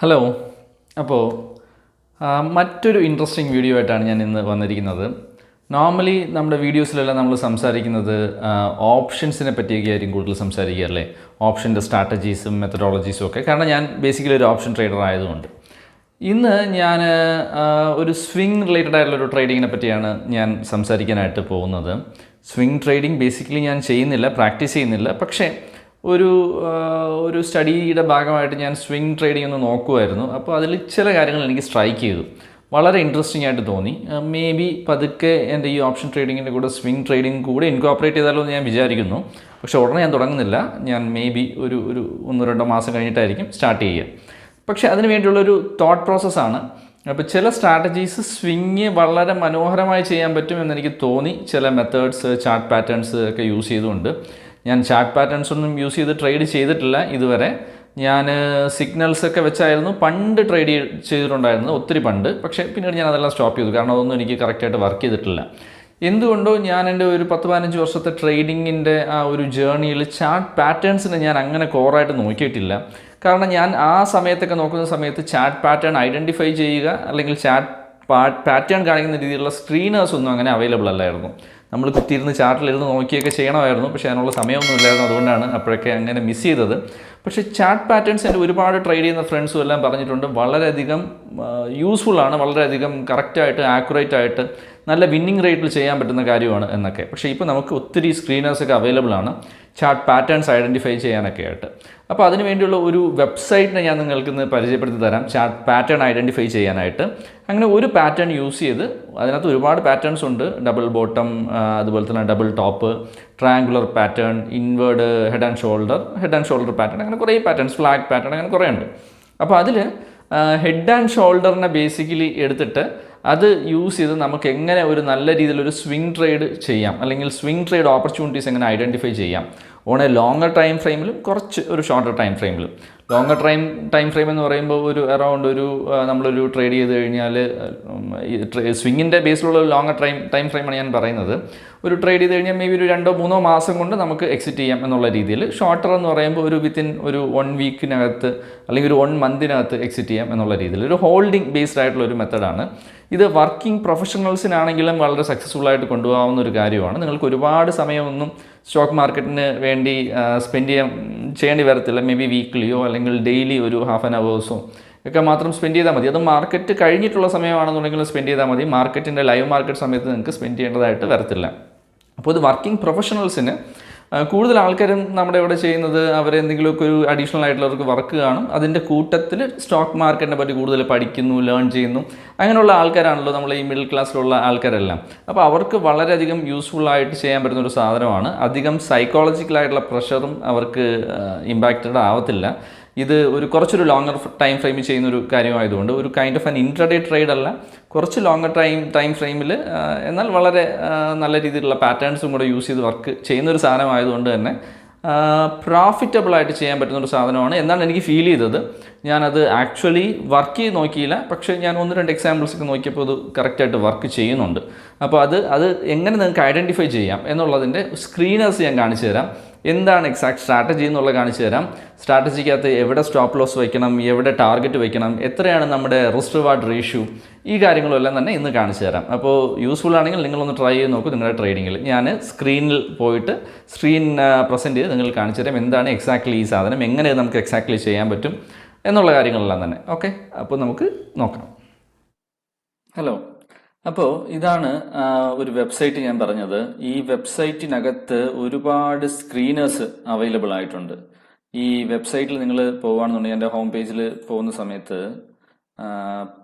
Hello. അപ്പോൾ മറ്റൊരു interesting video ആയിട്ടാണ് ഞാൻ ഇന്ന് വന്നിരിക്കുന്നത്. നോർമലി നമ്മുടെ വീഡിയോസിലെല്ലാം നമ്മൾ സംസാരിക്കുന്നത് ഓപ്ഷൻസിനെ പറ്റിയൊക്കെ ആയിരിക്കും കൂടുതൽ സംസാരിക്കുക അല്ലേ, ഓപ്ഷൻ്റെ സ്ട്രാറ്റജീസും മെത്തഡോളജീസും ഒക്കെ. കാരണം ഞാൻ ബേസിക്കലി ഒരു ഓപ്ഷൻ ട്രേഡർ ആയതുകൊണ്ട്. ഇന്ന് ഞാൻ ഒരു സ്വിംഗ് റിലേറ്റഡ് ആയിട്ടുള്ളൊരു ട്രേഡിങ്ങിനെ പറ്റിയാണ് ഞാൻ സംസാരിക്കാനായിട്ട് പോകുന്നത്. സ്വിംഗ് ട്രേഡിംഗ് ബേസിക്കലി ഞാൻ ചെയ്യുന്നില്ല, പ്രാക്ടീസ് ചെയ്യുന്നില്ല. പക്ഷേ ഒരു സ്റ്റഡിയുടെ ഭാഗമായിട്ട് ഞാൻ സ്വിംഗ് ട്രേഡിംഗ് ഒന്ന് നോക്കുമായിരുന്നു. അപ്പോൾ അതിൽ ചില കാര്യങ്ങൾ എനിക്ക് സ്ട്രൈക്ക് ചെയ്തു, വളരെ ഇൻട്രസ്റ്റിംഗ് ആയിട്ട് തോന്നി. മേ ബി പതുക്കെ എൻ്റെ ഈ ഓപ്ഷൻ ട്രേഡിങ്ങിൻ്റെ കൂടെ സ്വിംഗ് ട്രേഡിംഗ് കൂടെ ഇൻകോപ്പറേറ്റ് ചെയ്താലോ എന്ന് ഞാൻ വിചാരിക്കുന്നു. പക്ഷേ ഉടനെ ഞാൻ തുടങ്ങുന്നില്ല. ഞാൻ മേ ബി ഒരു 1-2 മാസം കഴിഞ്ഞിട്ടായിരിക്കും സ്റ്റാർട്ട് ചെയ്യുക. പക്ഷേ അതിന് വേണ്ടിയുള്ളൊരു തോട്ട് പ്രോസസ്സാണ്. അപ്പോൾ ചില സ്ട്രാറ്റജീസ് സ്വിങ് വളരെ മനോഹരമായി ചെയ്യാൻ പറ്റുമെന്ന് എനിക്ക് തോന്നി. ചില മെത്തേഡ്സ്, ചാർട്ട് പാറ്റേൺസ് ഒക്കെ യൂസ് ചെയ്തുകൊണ്ട്. ഞാൻ ചാർട്ട് പാറ്റേൺസ് ഒന്നും യൂസ് ചെയ്ത് ട്രേഡ് ചെയ്തിട്ടില്ല ഇതുവരെ. ഞാൻ സിഗ്നൽസൊക്കെ വെച്ചായിരുന്നു പണ്ട് ട്രേഡ് ചെയ്തിട്ടുണ്ടായിരുന്നത്, ഒത്തിരി പണ്ട്. പക്ഷേ പിന്നീട് ഞാൻ അതെല്ലാം സ്റ്റോപ്പ് ചെയ്തു, കാരണം അതൊന്നും എനിക്ക് കറക്റ്റായിട്ട് വർക്ക് ചെയ്തിട്ടില്ല. എന്തുകൊണ്ടോ ഞാൻ എൻ്റെ ഒരു 10-15 വർഷത്തെ ട്രേഡിങ്ങിൻ്റെ ആ ഒരു ജേർണിയിൽ ചാർട്ട് പാറ്റേൺസിനെ ഞാൻ അങ്ങനെ കോറായിട്ട് നോക്കിയിട്ടില്ല. കാരണം ഞാൻ ആ സമയത്തൊക്കെ നോക്കുന്ന സമയത്ത് ചാർട്ട് പാറ്റേൺ ഐഡൻറ്റിഫൈ ചെയ്യുക അല്ലെങ്കിൽ ചാർട്ട് പാറ്റേൺ കാണിക്കുന്ന രീതിയിലുള്ള സ്ക്രീനേഴ്സ് ഒന്നും അങ്ങനെ അവൈലബിൾ അല്ലായിരുന്നു. നമ്മൾ കുത്തിയിരുന്ന് ചാർട്ടിലിരുന്ന് നോക്കിയൊക്കെ ചെയ്യണമായിരുന്നു, പക്ഷേ അതിനുള്ള സമയമൊന്നും ഇല്ലായിരുന്നു. അതുകൊണ്ടാണ് അപ്പോഴൊക്കെ അങ്ങനെ മിസ് ചെയ്തത്. പക്ഷേ ചാർട്ട് പാറ്റേൺസ് എൻ്റെ ഒരുപാട് ട്രേഡ് ചെയ്യുന്ന ഫ്രണ്ട്സും എല്ലാം പറഞ്ഞിട്ടുണ്ട്, വളരെയധികം യൂസ്ഫുള്ളാണ്, വളരെയധികം കറക്റ്റായിട്ട് ആക്യുറേറ്റ് ആയിട്ട് നല്ല വിന്നിങ് റേറ്റിൽ ചെയ്യാൻ പറ്റുന്ന കാര്യമാണ് എന്നൊക്കെ. പക്ഷേ ഇപ്പോൾ നമുക്ക് ഒത്തിരി സ്ക്രീനേഴ്സൊക്കെ അവൈലബിൾ ആണ് ചാർട്ട് പാറ്റേൺസ് ഐഡൻറ്റിഫൈ ചെയ്യാനൊക്കെ ആയിട്ട്. അപ്പോൾ അതിന് വേണ്ടിയുള്ള ഒരു വെബ്സൈറ്റിനെ ഞാൻ നിങ്ങൾക്ക് ഇന്ന് പരിചയപ്പെടുത്തി തരാം, ചാർട്ട് പാറ്റേൺ ഐഡൻറ്റിഫൈ ചെയ്യാനായിട്ട്. അങ്ങനെ ഒരു പാറ്റേൺ യൂസ് ചെയ്ത്, അതിനകത്ത് ഒരുപാട് പാറ്റേൺസ് ഉണ്ട്. ഡബിൾ ബോട്ടം, അതുപോലെ തന്നെ double top, triangular pattern, inverted head and shoulder pattern, അങ്ങനെ കുറേ പാറ്റേൺസ്, ഫ്ലാഗ് പാറ്റേൺ, അങ്ങനെ കുറേ ഉണ്ട്. അപ്പോൾ അതിൽ ഹെഡ് ആൻഡ് ഷോൾഡറിനെ ബേസിക്കലി എടുത്തിട്ട് അത് യൂസ് ചെയ്ത് നമുക്ക് എങ്ങനെ ഒരു നല്ല രീതിയിലൊരു സ്വിംഗ് ട്രേഡ് ചെയ്യാം, അല്ലെങ്കിൽ സ്വിംഗ് ട്രേഡ് ഓപ്പർച്യൂണിറ്റീസ് എങ്ങനെ ഐഡൻറ്റിഫൈ ചെയ്യാം ഓൺ എ ലോങ്ങർ ടൈം ഫ്രെയിമിലും കുറച്ച് ഒരു ഷോർട്ടർ ടൈം ഫ്രെയിമിലും. ലോങ്ങർ ടൈം ഫ്രെയിം എന്ന് പറയുമ്പോൾ ഒരു അറൗണ്ട് നമ്മളൊരു ട്രേഡ് ചെയ്ത് കഴിഞ്ഞാൽ, സ്വിങ്ങിൻ്റെ ബേസിലുള്ള ലോങ്ങർ ടൈം ഫ്രെയിമാണ് ഞാൻ പറയുന്നത്. ഒരു ട്രേഡ് ചെയ്ത് കഴിഞ്ഞാൽ മേ ബി ഒരു 2-3 മാസം കൊണ്ട് നമുക്ക് എക്സിറ്റ് ചെയ്യാം എന്നുള്ള രീതിയിൽ. ഷോർട്ടർ എന്ന് പറയുമ്പോൾ ഒരു വിത്തിൻ ഒരു 1 വീക്കിനകത്ത് അല്ലെങ്കിൽ ഒരു 1 മന്തിനകത്ത് എക്സിറ്റ് ചെയ്യാം എന്നുള്ള രീതിയിൽ ഒരു ഹോൾഡിംഗ് ബേസ്ഡ് ആയിട്ടുള്ള ഒരു മെത്തഡാണ് ഇത്. വർക്കിംഗ് പ്രൊഫഷണൽസിനാണെങ്കിലും വളരെ സക്സസ്ഫുൾ ആയിട്ട് കൊണ്ടുപോകാവുന്ന ഒരു കാര്യമാണ്. നിങ്ങൾക്ക് ഒരുപാട് സമയമൊന്നും സ്റ്റോക്ക് മാർക്കറ്റിന് വേണ്ടി ചെയ്യേണ്ടി വരത്തില്ല. മേ ബി വീക്ക്ലിയോ അല്ലെങ്കിൽ ഡെയിലി ഒരു ഹാഫ് ആൻ അവേഴ്സോ ഒക്കെ മാത്രം സ്പെൻഡ് ചെയ്താൽ മതി. അത് മാർക്കറ്റ് കഴിഞ്ഞിട്ടുള്ള സമയമാണെന്നുണ്ടെങ്കിൽ സ്പെൻഡ് ചെയ്താൽ മതി. മാർക്കറ്റിൻ്റെ ലൈവ് മാർക്കറ്റ് സമയത്ത് നിങ്ങൾക്ക് സ്പെൻഡ് ചെയ്യേണ്ടതായിട്ട് വരത്തില്ല. അപ്പോൾ ഇത് വർക്കിംഗ് പ്രൊഫഷണൽസിന് കൂടുതൽ ആൾക്കാരും നമ്മുടെ ഇവിടെ ചെയ്യുന്നത്, അവരെന്തെങ്കിലുമൊക്കെ ഒരു അഡീഷണൽ ആയിട്ടുള്ളവർക്ക് വർക്ക് കാണും, അതിൻ്റെ കൂട്ടത്തിൽ സ്റ്റോക്ക് മാർക്കറ്റിനെ പറ്റി കൂടുതൽ പഠിക്കുന്നു, ലേൺ ചെയ്യുന്നു. അങ്ങനെയുള്ള ആൾക്കാരാണല്ലോ നമ്മൾ ഈ മിഡിൽ ക്ലാസ്സിലുള്ള ആൾക്കാരെല്ലാം. അപ്പോൾ അവർക്ക് വളരെയധികം യൂസ്ഫുള്ളായിട്ട് ചെയ്യാൻ പറ്റുന്ന ഒരു സാധനമാണ്. അധികം സൈക്കോളജിക്കലായിട്ടുള്ള പ്രഷറും അവർക്ക് ഇമ്പാക്റ്റഡ് ആവത്തില്ല. ഇത് കുറച്ചൊരു ലോങ്ങർ ടൈം ഫ്രെയിമിൽ ചെയ്യുന്നൊരു കാര്യമായതുകൊണ്ട് ഒരു kind of an intraday trade അല്ല, കുറച്ച് ലോങ്ങർ ടൈം ഫ്രെയിമിൽ എന്നാൽ വളരെ നല്ല രീതിയിലുള്ള പാറ്റേൺസും കൂടെ യൂസ് ചെയ്ത് വർക്ക് ചെയ്യുന്നൊരു സാധനമായതുകൊണ്ട് തന്നെ പ്രോഫിറ്റബിളായിട്ട് ചെയ്യാൻ പറ്റുന്നൊരു സാധനമാണ് എന്നാണ് എനിക്ക് ഫീൽ ചെയ്തത്. ഞാനത് ആക്ച്വലി വർക്ക് ചെയ്ത് നോക്കിയില്ല, പക്ഷേ ഞാൻ 1-2 എക്സാമ്പിൾസൊക്കെ നോക്കിയപ്പോൾ അത് കറക്റ്റായിട്ട് വർക്ക് ചെയ്യുന്നുണ്ട്. അപ്പോൾ അത് എങ്ങനെ നിങ്ങൾക്ക് ഐഡൻറ്റിഫൈ ചെയ്യാം എന്നുള്ളതിൻ്റെ സ്ക്രീനേഴ്സ് ഞാൻ കാണിച്ചു തരാം. എന്താണ് എക്സാക്ട് സ്ട്രാറ്റജി എന്നുള്ളത് കാണിച്ചു തരാം. സ്ട്രാറ്റജിക്കകത്ത് എവിടെ സ്റ്റോപ്പ് ലോസ് വയ്ക്കണം, എവിടെ ടാർഗറ്റ് വയ്ക്കണം, എത്രയാണ് നമ്മുടെ റിസ്ക് റിവാർഡ് റേഷ്യോ, ഈ കാര്യങ്ങളെല്ലാം തന്നെ ഇന്ന് കാണിച്ചു തരാം. അപ്പോൾ യൂസ്ഫുൾ ആണെങ്കിൽ നിങ്ങളൊന്ന് ട്രൈ ചെയ്ത് നോക്കൂ നിങ്ങളുടെ ട്രേഡിങ്ങിൽ. ഞാൻ സ്ക്രീനിൽ പോയിട്ട് സ്ക്രീൻ പ്രസൻറ്റ് ചെയ്ത് നിങ്ങൾ കാണിച്ചു തരാം എന്താണ് എക്സാക്ട്ലി ഈ സാധനം, എങ്ങനെ നമുക്ക് എക്സാക്ട്ലി ചെയ്യാൻ പറ്റും എന്നുള്ള കാര്യങ്ങളെല്ലാം തന്നെ. ഓക്കെ, അപ്പോൾ നമുക്ക് നോക്കാം. ഹലോ. അപ്പോൾ ഇതാണ് ഒരു വെബ്സൈറ്റ് ഞാൻ പറഞ്ഞത്. ഈ വെബ്സൈറ്റിനകത്ത് ഒരുപാട് സ്ക്രീനേഴ്സ് അവൈലബിൾ ആയിട്ടുണ്ട്. ഈ വെബ്സൈറ്റിൽ നിങ്ങൾ പോകുകയാണെന്നുണ്ടെങ്കിൽ എൻ്റെ ഹോം പേജിൽ പോകുന്ന സമയത്ത്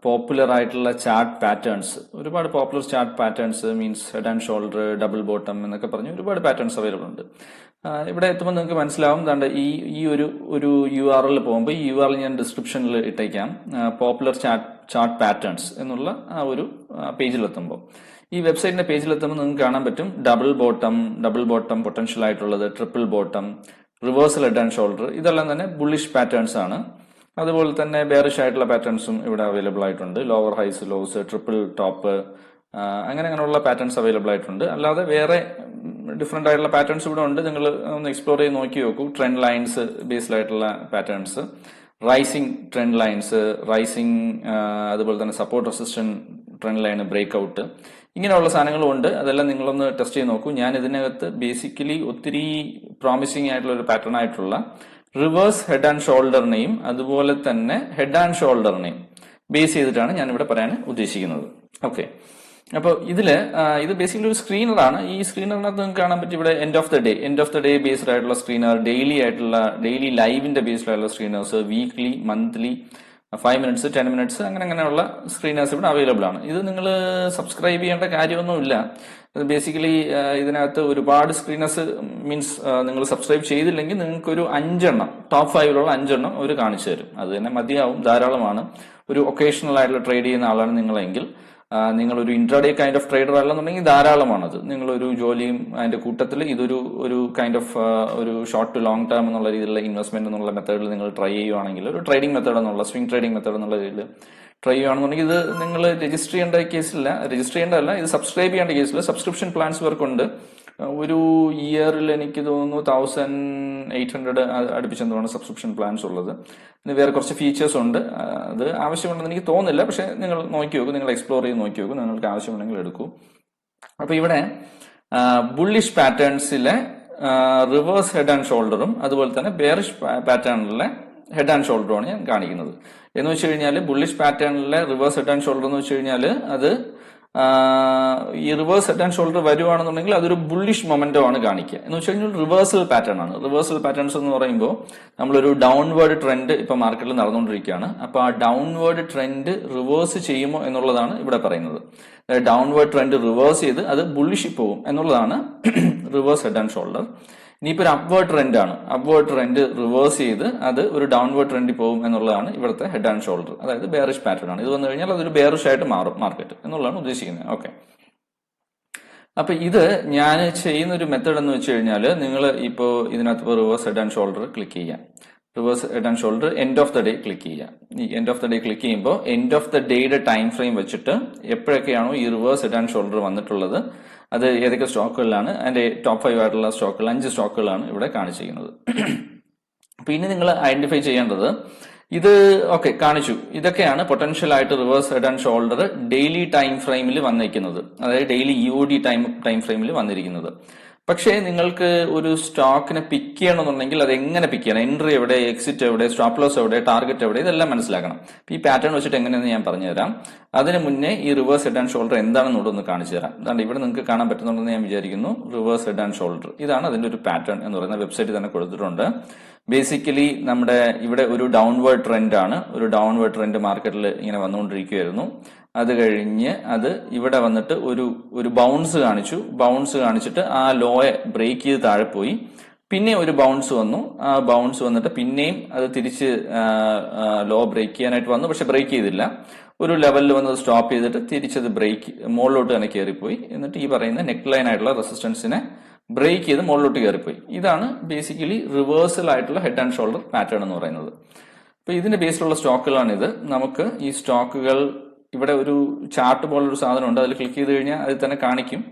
പോപ്പുലർ ആയിട്ടുള്ള ചാർട്ട് പാറ്റേൺസ്, ഒരുപാട് popular chart patterns, means head and shoulder, double bottom എന്നൊക്കെ പറഞ്ഞ് ഒരുപാട് പാറ്റേൺസ് അവൈലബിൾ ഉണ്ട്. ഇവിടെ എത്തുമ്പോൾ നിങ്ങൾക്ക് മനസ്സിലാവും. ദാണ്ട് ഈ ഒരു URL പോകുമ്പോൾ ഈ URL ഞാൻ ഡിസ്ക്രിപ്ഷനിൽ ഇട്ടേക്കാം. പോപ്പുലർ ചാർട്ട് പാറ്റേൺസ് എന്നുള്ള ആ ഒരു പേജിലെത്തുമ്പോൾ, ഈ വെബ്സൈറ്റിന്റെ പേജിലെത്തുമ്പോൾ നിങ്ങൾക്ക് കാണാൻ പറ്റും ഡബിൾ ബോട്ടം പൊട്ടൻഷ്യൽ ആയിട്ടുള്ളത്, triple bottom, reversal head and shoulder, ഇതെല്ലാം തന്നെ ബുള്ളിഷ് പാറ്റേൺസ് ആണ്. അതുപോലെ തന്നെ ബെയറിഷ് ആയിട്ടുള്ള പാറ്റേൺസും ഇവിടെ അവൈലബിൾ ആയിട്ടുണ്ട്. ലോവർ ഹൈസ്, ലോസ്, ട്രിപ്പിൾ ടോപ്പ്, അങ്ങനെയുള്ള പാറ്റേൺസ് അവൈലബിൾ ആയിട്ടുണ്ട്. അല്ലാതെ വേറെ ഡിഫറെൻ്റ് ആയിട്ടുള്ള പാറ്റേൺസ് ഇവിടെ ഉണ്ട്. നിങ്ങൾ ഒന്ന് എക്സ്പ്ലോർ ചെയ്ത് നോക്കി നോക്കൂ. ട്രെൻഡ് ലൈൻസ് ബേസ്ഡ് ആയിട്ടുള്ള patterns, rising trend lines, rising അതുപോലെ തന്നെ support resistant trend line, break out, ഇങ്ങനെയുള്ള സാധനങ്ങളും ഉണ്ട്. അതെല്ലാം നിങ്ങളൊന്ന് ടെസ്റ്റ് ചെയ്ത് നോക്കൂ. ഞാൻ ഇതിനകത്ത് ബേസിക്കലി ഒത്തിരി പ്രോമിസിംഗ് ആയിട്ടുള്ള ഒരു പാറ്റേൺ ആയിട്ടുള്ള റിവേഴ്സ് ഹെഡ് ആൻഡ് ഷോൾഡറിനെയും അതുപോലെ തന്നെ ഹെഡ് ആൻഡ് ഷോൾഡറിനെയും ബേസ് ചെയ്തിട്ടാണ് ഞാൻ ഇവിടെ പറയാൻ ഉദ്ദേശിക്കുന്നത്. ഓക്കെ, അപ്പോൾ ഇത് ബേസിക്കലി ഒരു സ്ക്രീനറാണ്. ഈ സ്ക്രീനറിനകത്ത് നിങ്ങൾക്ക് കാണാൻ പറ്റും ഇവിടെ end of the day based ആയിട്ടുള്ള സ്ക്രീനർ, ഡെയിലി ലൈവിന്റെ ബേസ്ഡ് ആയിട്ടുള്ള screeners, weekly, monthly, 5 minutes, 10 minutes, അങ്ങനെയുള്ള സ്ക്രീനേഴ്സ് ഇവിടെ അവൈലബിൾ ആണ്. ഇത് നിങ്ങൾ സബ്സ്ക്രൈബ് ചെയ്യേണ്ട കാര്യമൊന്നുമില്ല. ബേസിക്കലി ഇതിനകത്ത് ഒരുപാട് സ്ക്രീനേഴ്സ് മീൻസ് നിങ്ങൾ സബ്സ്ക്രൈബ് ചെയ്തില്ലെങ്കിൽ നിങ്ങൾക്ക് ഒരു 5 എണ്ണം, ടോപ്പ് 5 5 അവർ കാണിച്ചു തരും. അത് തന്നെ മതിയാവും, ധാരാളമാണ്. ഒരു ഒക്കേഷണൽ ആയിട്ടുള്ള ട്രേഡ് ചെയ്യുന്ന ആളാണ് നിങ്ങളെങ്കിൽ, നിങ്ങളൊരു ഇൻട്രാഡേ കൈൻഡ് ഓഫ് ട്രേഡർ അല്ലെന്നുണ്ടെങ്കിൽ ധാരാളമാണത്. നിങ്ങളൊരു ജോലിയും അതിന്റെ കൂട്ടത്തിൽ ഇതൊരു കൈൻഡ് ഓഫ് ഒരു ഷോർട്ട് ടു ലോങ് ടേം എന്നുള്ള രീതിയിലുള്ള ഇൻവെസ്റ്റ്മെന്റ് എന്നുള്ള മെത്തേഡിൽ നിങ്ങൾ ട്രൈ ചെയ്യുവാണെങ്കിൽ, ഒരു ട്രേഡിംഗ് മെത്തേഡ് എന്നുള്ള സ്വിംഗ് ട്രേഡിംഗ് മെത്തേഡ് എന്നുള്ള രീതിയിൽ ട്രൈ ചെയ്യുകയാണെന്നുണ്ടെങ്കിൽ ഇത് നിങ്ങൾ രജിസ്റ്റർ ചെയ്യേണ്ടതല്ല, ഇത് സബ്സ്ക്രൈബ് ചെയ്യേണ്ട കേസിൽ സബ്സ്ക്രിപ്ഷൻ പ്ലാൻസ് വർക്കുണ്ട്. ഒരു ഇയറിൽ എനിക്ക് തോന്നുന്നു 1800 അടുപ്പിച്ചെന്താണ് സബ്സ്ക്രിപ്ഷൻ പ്ലാൻസ് ഉള്ളത്. ഇനി വേറെ കുറച്ച് ഫീച്ചേഴ്സ് ഉണ്ട്, അത് ആവശ്യമുണ്ടെന്ന് എനിക്ക് തോന്നുന്നില്ല. പക്ഷെ നിങ്ങൾ നോക്കി നോക്കൂ, നിങ്ങൾ എക്സ്പ്ലോർ ചെയ്ത് നോക്കി നോക്കൂ, നിങ്ങൾക്ക് ആവശ്യമുണ്ടെങ്കിൽ എടുക്കൂ. അപ്പൊ ഇവിടെ ബുള്ളിഷ് പാറ്റേൺസിലെ റിവേഴ്സ് ഹെഡ് ആൻഡ് ഷോൾഡറും അതുപോലെ തന്നെ ബെയറിഷ് പാറ്റേണിലെ ഹെഡ് ആൻഡ് ഷോൾഡറുമാണ് ഞാൻ കാണിക്കുന്നത്. എന്ന് വെച്ച് കഴിഞ്ഞാൽ ബുള്ളിഷ് പാറ്റേണിലെ റിവേഴ്സ് ഹെഡ് ആൻഡ് ഷോൾഡർ എന്ന് വെച്ച് കഴിഞ്ഞാൽ അത് ഈ റിവേഴ്സ് ഹെഡ് ആൻഡ് ഷോൾഡർ വരുവാണെന്നുണ്ടെങ്കിൽ അതൊരു ബുള്ളിഷ് മൊമെന്റോ ആണ് കാണിക്കുക. എന്ന് വെച്ച് കഴിഞ്ഞാൽ റിവേഴ്സൽ പാറ്റേൺ ആണ്. റിവേഴ്സൽ പാറ്റേൺസ് എന്ന് പറയുമ്പോൾ നമ്മളൊരു ഡൗൺവേർഡ് ട്രെൻഡ് ഇപ്പൊ മാർക്കറ്റിൽ നടന്നുകൊണ്ടിരിക്കുകയാണ്. അപ്പൊ ആ ഡൗൺവേർഡ് ട്രെൻഡ് റിവേഴ്സ് ചെയ്യുമോ എന്നുള്ളതാണ് ഇവിടെ പറയുന്നത്. ഡൗൺവേർഡ് ട്രെൻഡ് റിവേഴ്സ് ചെയ്ത് അത് ബുള്ളിഷിൽ പോകും എന്നുള്ളതാണ് റിവേഴ്സ് ഹെഡ് ആൻഡ് ഷോൾഡർ. ഇനിയിപ്പോ ഒരു അപ്വേർഡ് ട്രെൻഡ് ആണ്, അപ്വേർഡ് ട്രെൻഡ് റിവേഴ്സ് ചെയ്ത് അത് ഒരു ഡൗൺവേർഡ് ട്രെൻഡിൽ പോകും എന്നുള്ളതാണ് ഇവിടുത്തെ ഹെഡ് ആൻഡ് ഷോൾഡർ. അതായത് ബെയറിഷ് പാറ്റേൺ ആണ്. ഇത് വന്നു കഴിഞ്ഞാൽ അതൊരു ബെയറിഷ് ആയിട്ട് മാറും മാർക്കറ്റ് എന്നുള്ളതാണ് ഉദ്ദേശിക്കുന്നത്. ഓക്കെ, അപ്പൊ ഇത് ഞാൻ ചെയ്യുന്ന ഒരു മെത്തേഡ് എന്ന് വെച്ച് കഴിഞ്ഞാൽ, നിങ്ങൾ ഇപ്പോൾ ഇതിനകത്ത് reverse head and shoulder click ചെയ്യാം. Reverse head and shoulder end of the day click ചെയ്യാം. ഈ end of the day click ചെയ്യുമ്പോൾ എൻഡ് ഓഫ് ദ ഡേയുടെ ടൈം ഫ്രെയിം വെച്ചിട്ട് എപ്പോഴൊക്കെയാണോ ഈ റിവേഴ്സ് ഹെഡ് ആൻഡ് ഷോൾഡർ വന്നിട്ടുള്ളത്, അത് ഏതൊക്കെ സ്റ്റോക്കുകളിലാണ്, അതിന്റെ ടോപ്പ് 5 ആയിട്ടുള്ള സ്റ്റോക്കുകൾ 5 സ്റ്റോക്കുകളാണ് ഇവിടെ കാണിച്ചിരിക്കുന്നത്. അപ്പൊ ഇനി നിങ്ങൾ ഐഡന്റിഫൈ ചെയ്യേണ്ടത് ഇത് ഓക്കെ കാണിച്ചു, ഇതൊക്കെയാണ് പൊട്ടൻഷ്യൽ ആയിട്ട് reverse head and shoulder daily time ഫ്രെയിമിൽ വന്നിരിക്കുന്നത്, അതായത് ഡെയിലി EOD ടൈം ഫ്രെയിമിൽ വന്നിരിക്കുന്നത്. പക്ഷേ നിങ്ങൾക്ക് ഒരു സ്റ്റോക്കിനെ പിക്ക് ചെയ്യണമെന്നുണ്ടെങ്കിൽ അത് എങ്ങനെ പിക്ക് ചെയ്യണം, എൻട്രി എവിടെ, എക്സിറ്റ് എവിടെ, സ്റ്റോപ്പ് ലോസ് എവിടെ, ടാർഗറ്റ് എവിടെ, ഇതെല്ലാം മനസ്സിലാക്കണം. ഈ പാറ്റേൺ വെച്ചിട്ട് എങ്ങനെയെന്ന് ഞാൻ പറഞ്ഞുതരാം. അതിന് മുന്നേ ഈ റിവേഴ്സ് ഹെഡ് ആൻഡ് ഷോൾഡർ എന്താണെന്ന് ഇവിടെ ഒന്ന് കാണിച്ചു തരാം. അതാണ്ട് ഇവിടെ നിങ്ങൾക്ക് കാണാൻ പറ്റുന്നുണ്ടെന്ന് ഞാൻ വിചാരിക്കുന്നു. റിവേഴ്സ് ഹെഡ് ആൻഡ് ഷോൾഡർ ഇതാണ് അതിന്റെ ഒരു പാറ്റേൺ എന്ന് പറയുന്ന വെബ്സൈറ്റിൽ തന്നെ കൊടുത്തിട്ടുണ്ട്. ബേസിക്കലി നമ്മുടെ ഇവിടെ ഒരു ഡൗൺവേർഡ് ട്രെൻഡ് ആണ്, ഒരു ഡൗൺവേർഡ് ട്രെൻഡ് മാർക്കറ്റിൽ ഇങ്ങനെ വന്നുകൊണ്ടിരിക്കുകയായിരുന്നു. അത് കഴിഞ്ഞ് അത് ഇവിടെ വന്നിട്ട് ഒരു ബൗൺസ് കാണിച്ചിട്ട് ആ ലോയെ ബ്രേക്ക് ചെയ്ത് താഴെ പോയി. പിന്നെ ഒരു ബൗൺസ് വന്നു, ആ ബൗൺസ് വന്നിട്ട് പിന്നെയും അത് തിരിച്ച് ലോ ബ്രേക്ക് ചെയ്യാനായിട്ട് വന്നു, പക്ഷെ ബ്രേക്ക് ചെയ്തില്ല. ഒരു ലെവലിൽ വന്നത് സ്റ്റോപ്പ് ചെയ്തിട്ട് തിരിച്ചത് മുകളിലോട്ട് തന്നെ കയറിപ്പോയി. എന്നിട്ട് ഈ പറയുന്ന നെക്ക് ലൈൻ ആയിട്ടുള്ള റെസിസ്റ്റൻസിനെ ബ്രേക്ക് ചെയ്ത് മുകളിലോട്ട് കയറിപ്പോയി. ഇതാണ് ബേസിക്കലി റിവേഴ്സൽ ആയിട്ടുള്ള ഹെഡ് ആൻഡ് ഷോൾഡർ പാറ്റേൺ എന്ന് പറയുന്നത്. അപ്പൊ ഇതിന്റെ ബേസിലുള്ള സ്റ്റോക്കുകളാണിത്. നമുക്ക് ഈ സ്റ്റോക്കുകൾ ഇവിടെ ഒരു ചാർട്ട് പോലൊരു സാധനം ഉണ്ട്, അതിൽ ക്ലിക്ക് ചെയ്ത് കഴിഞ്ഞാൽ അതിൽ തന്നെ കാണിക്കും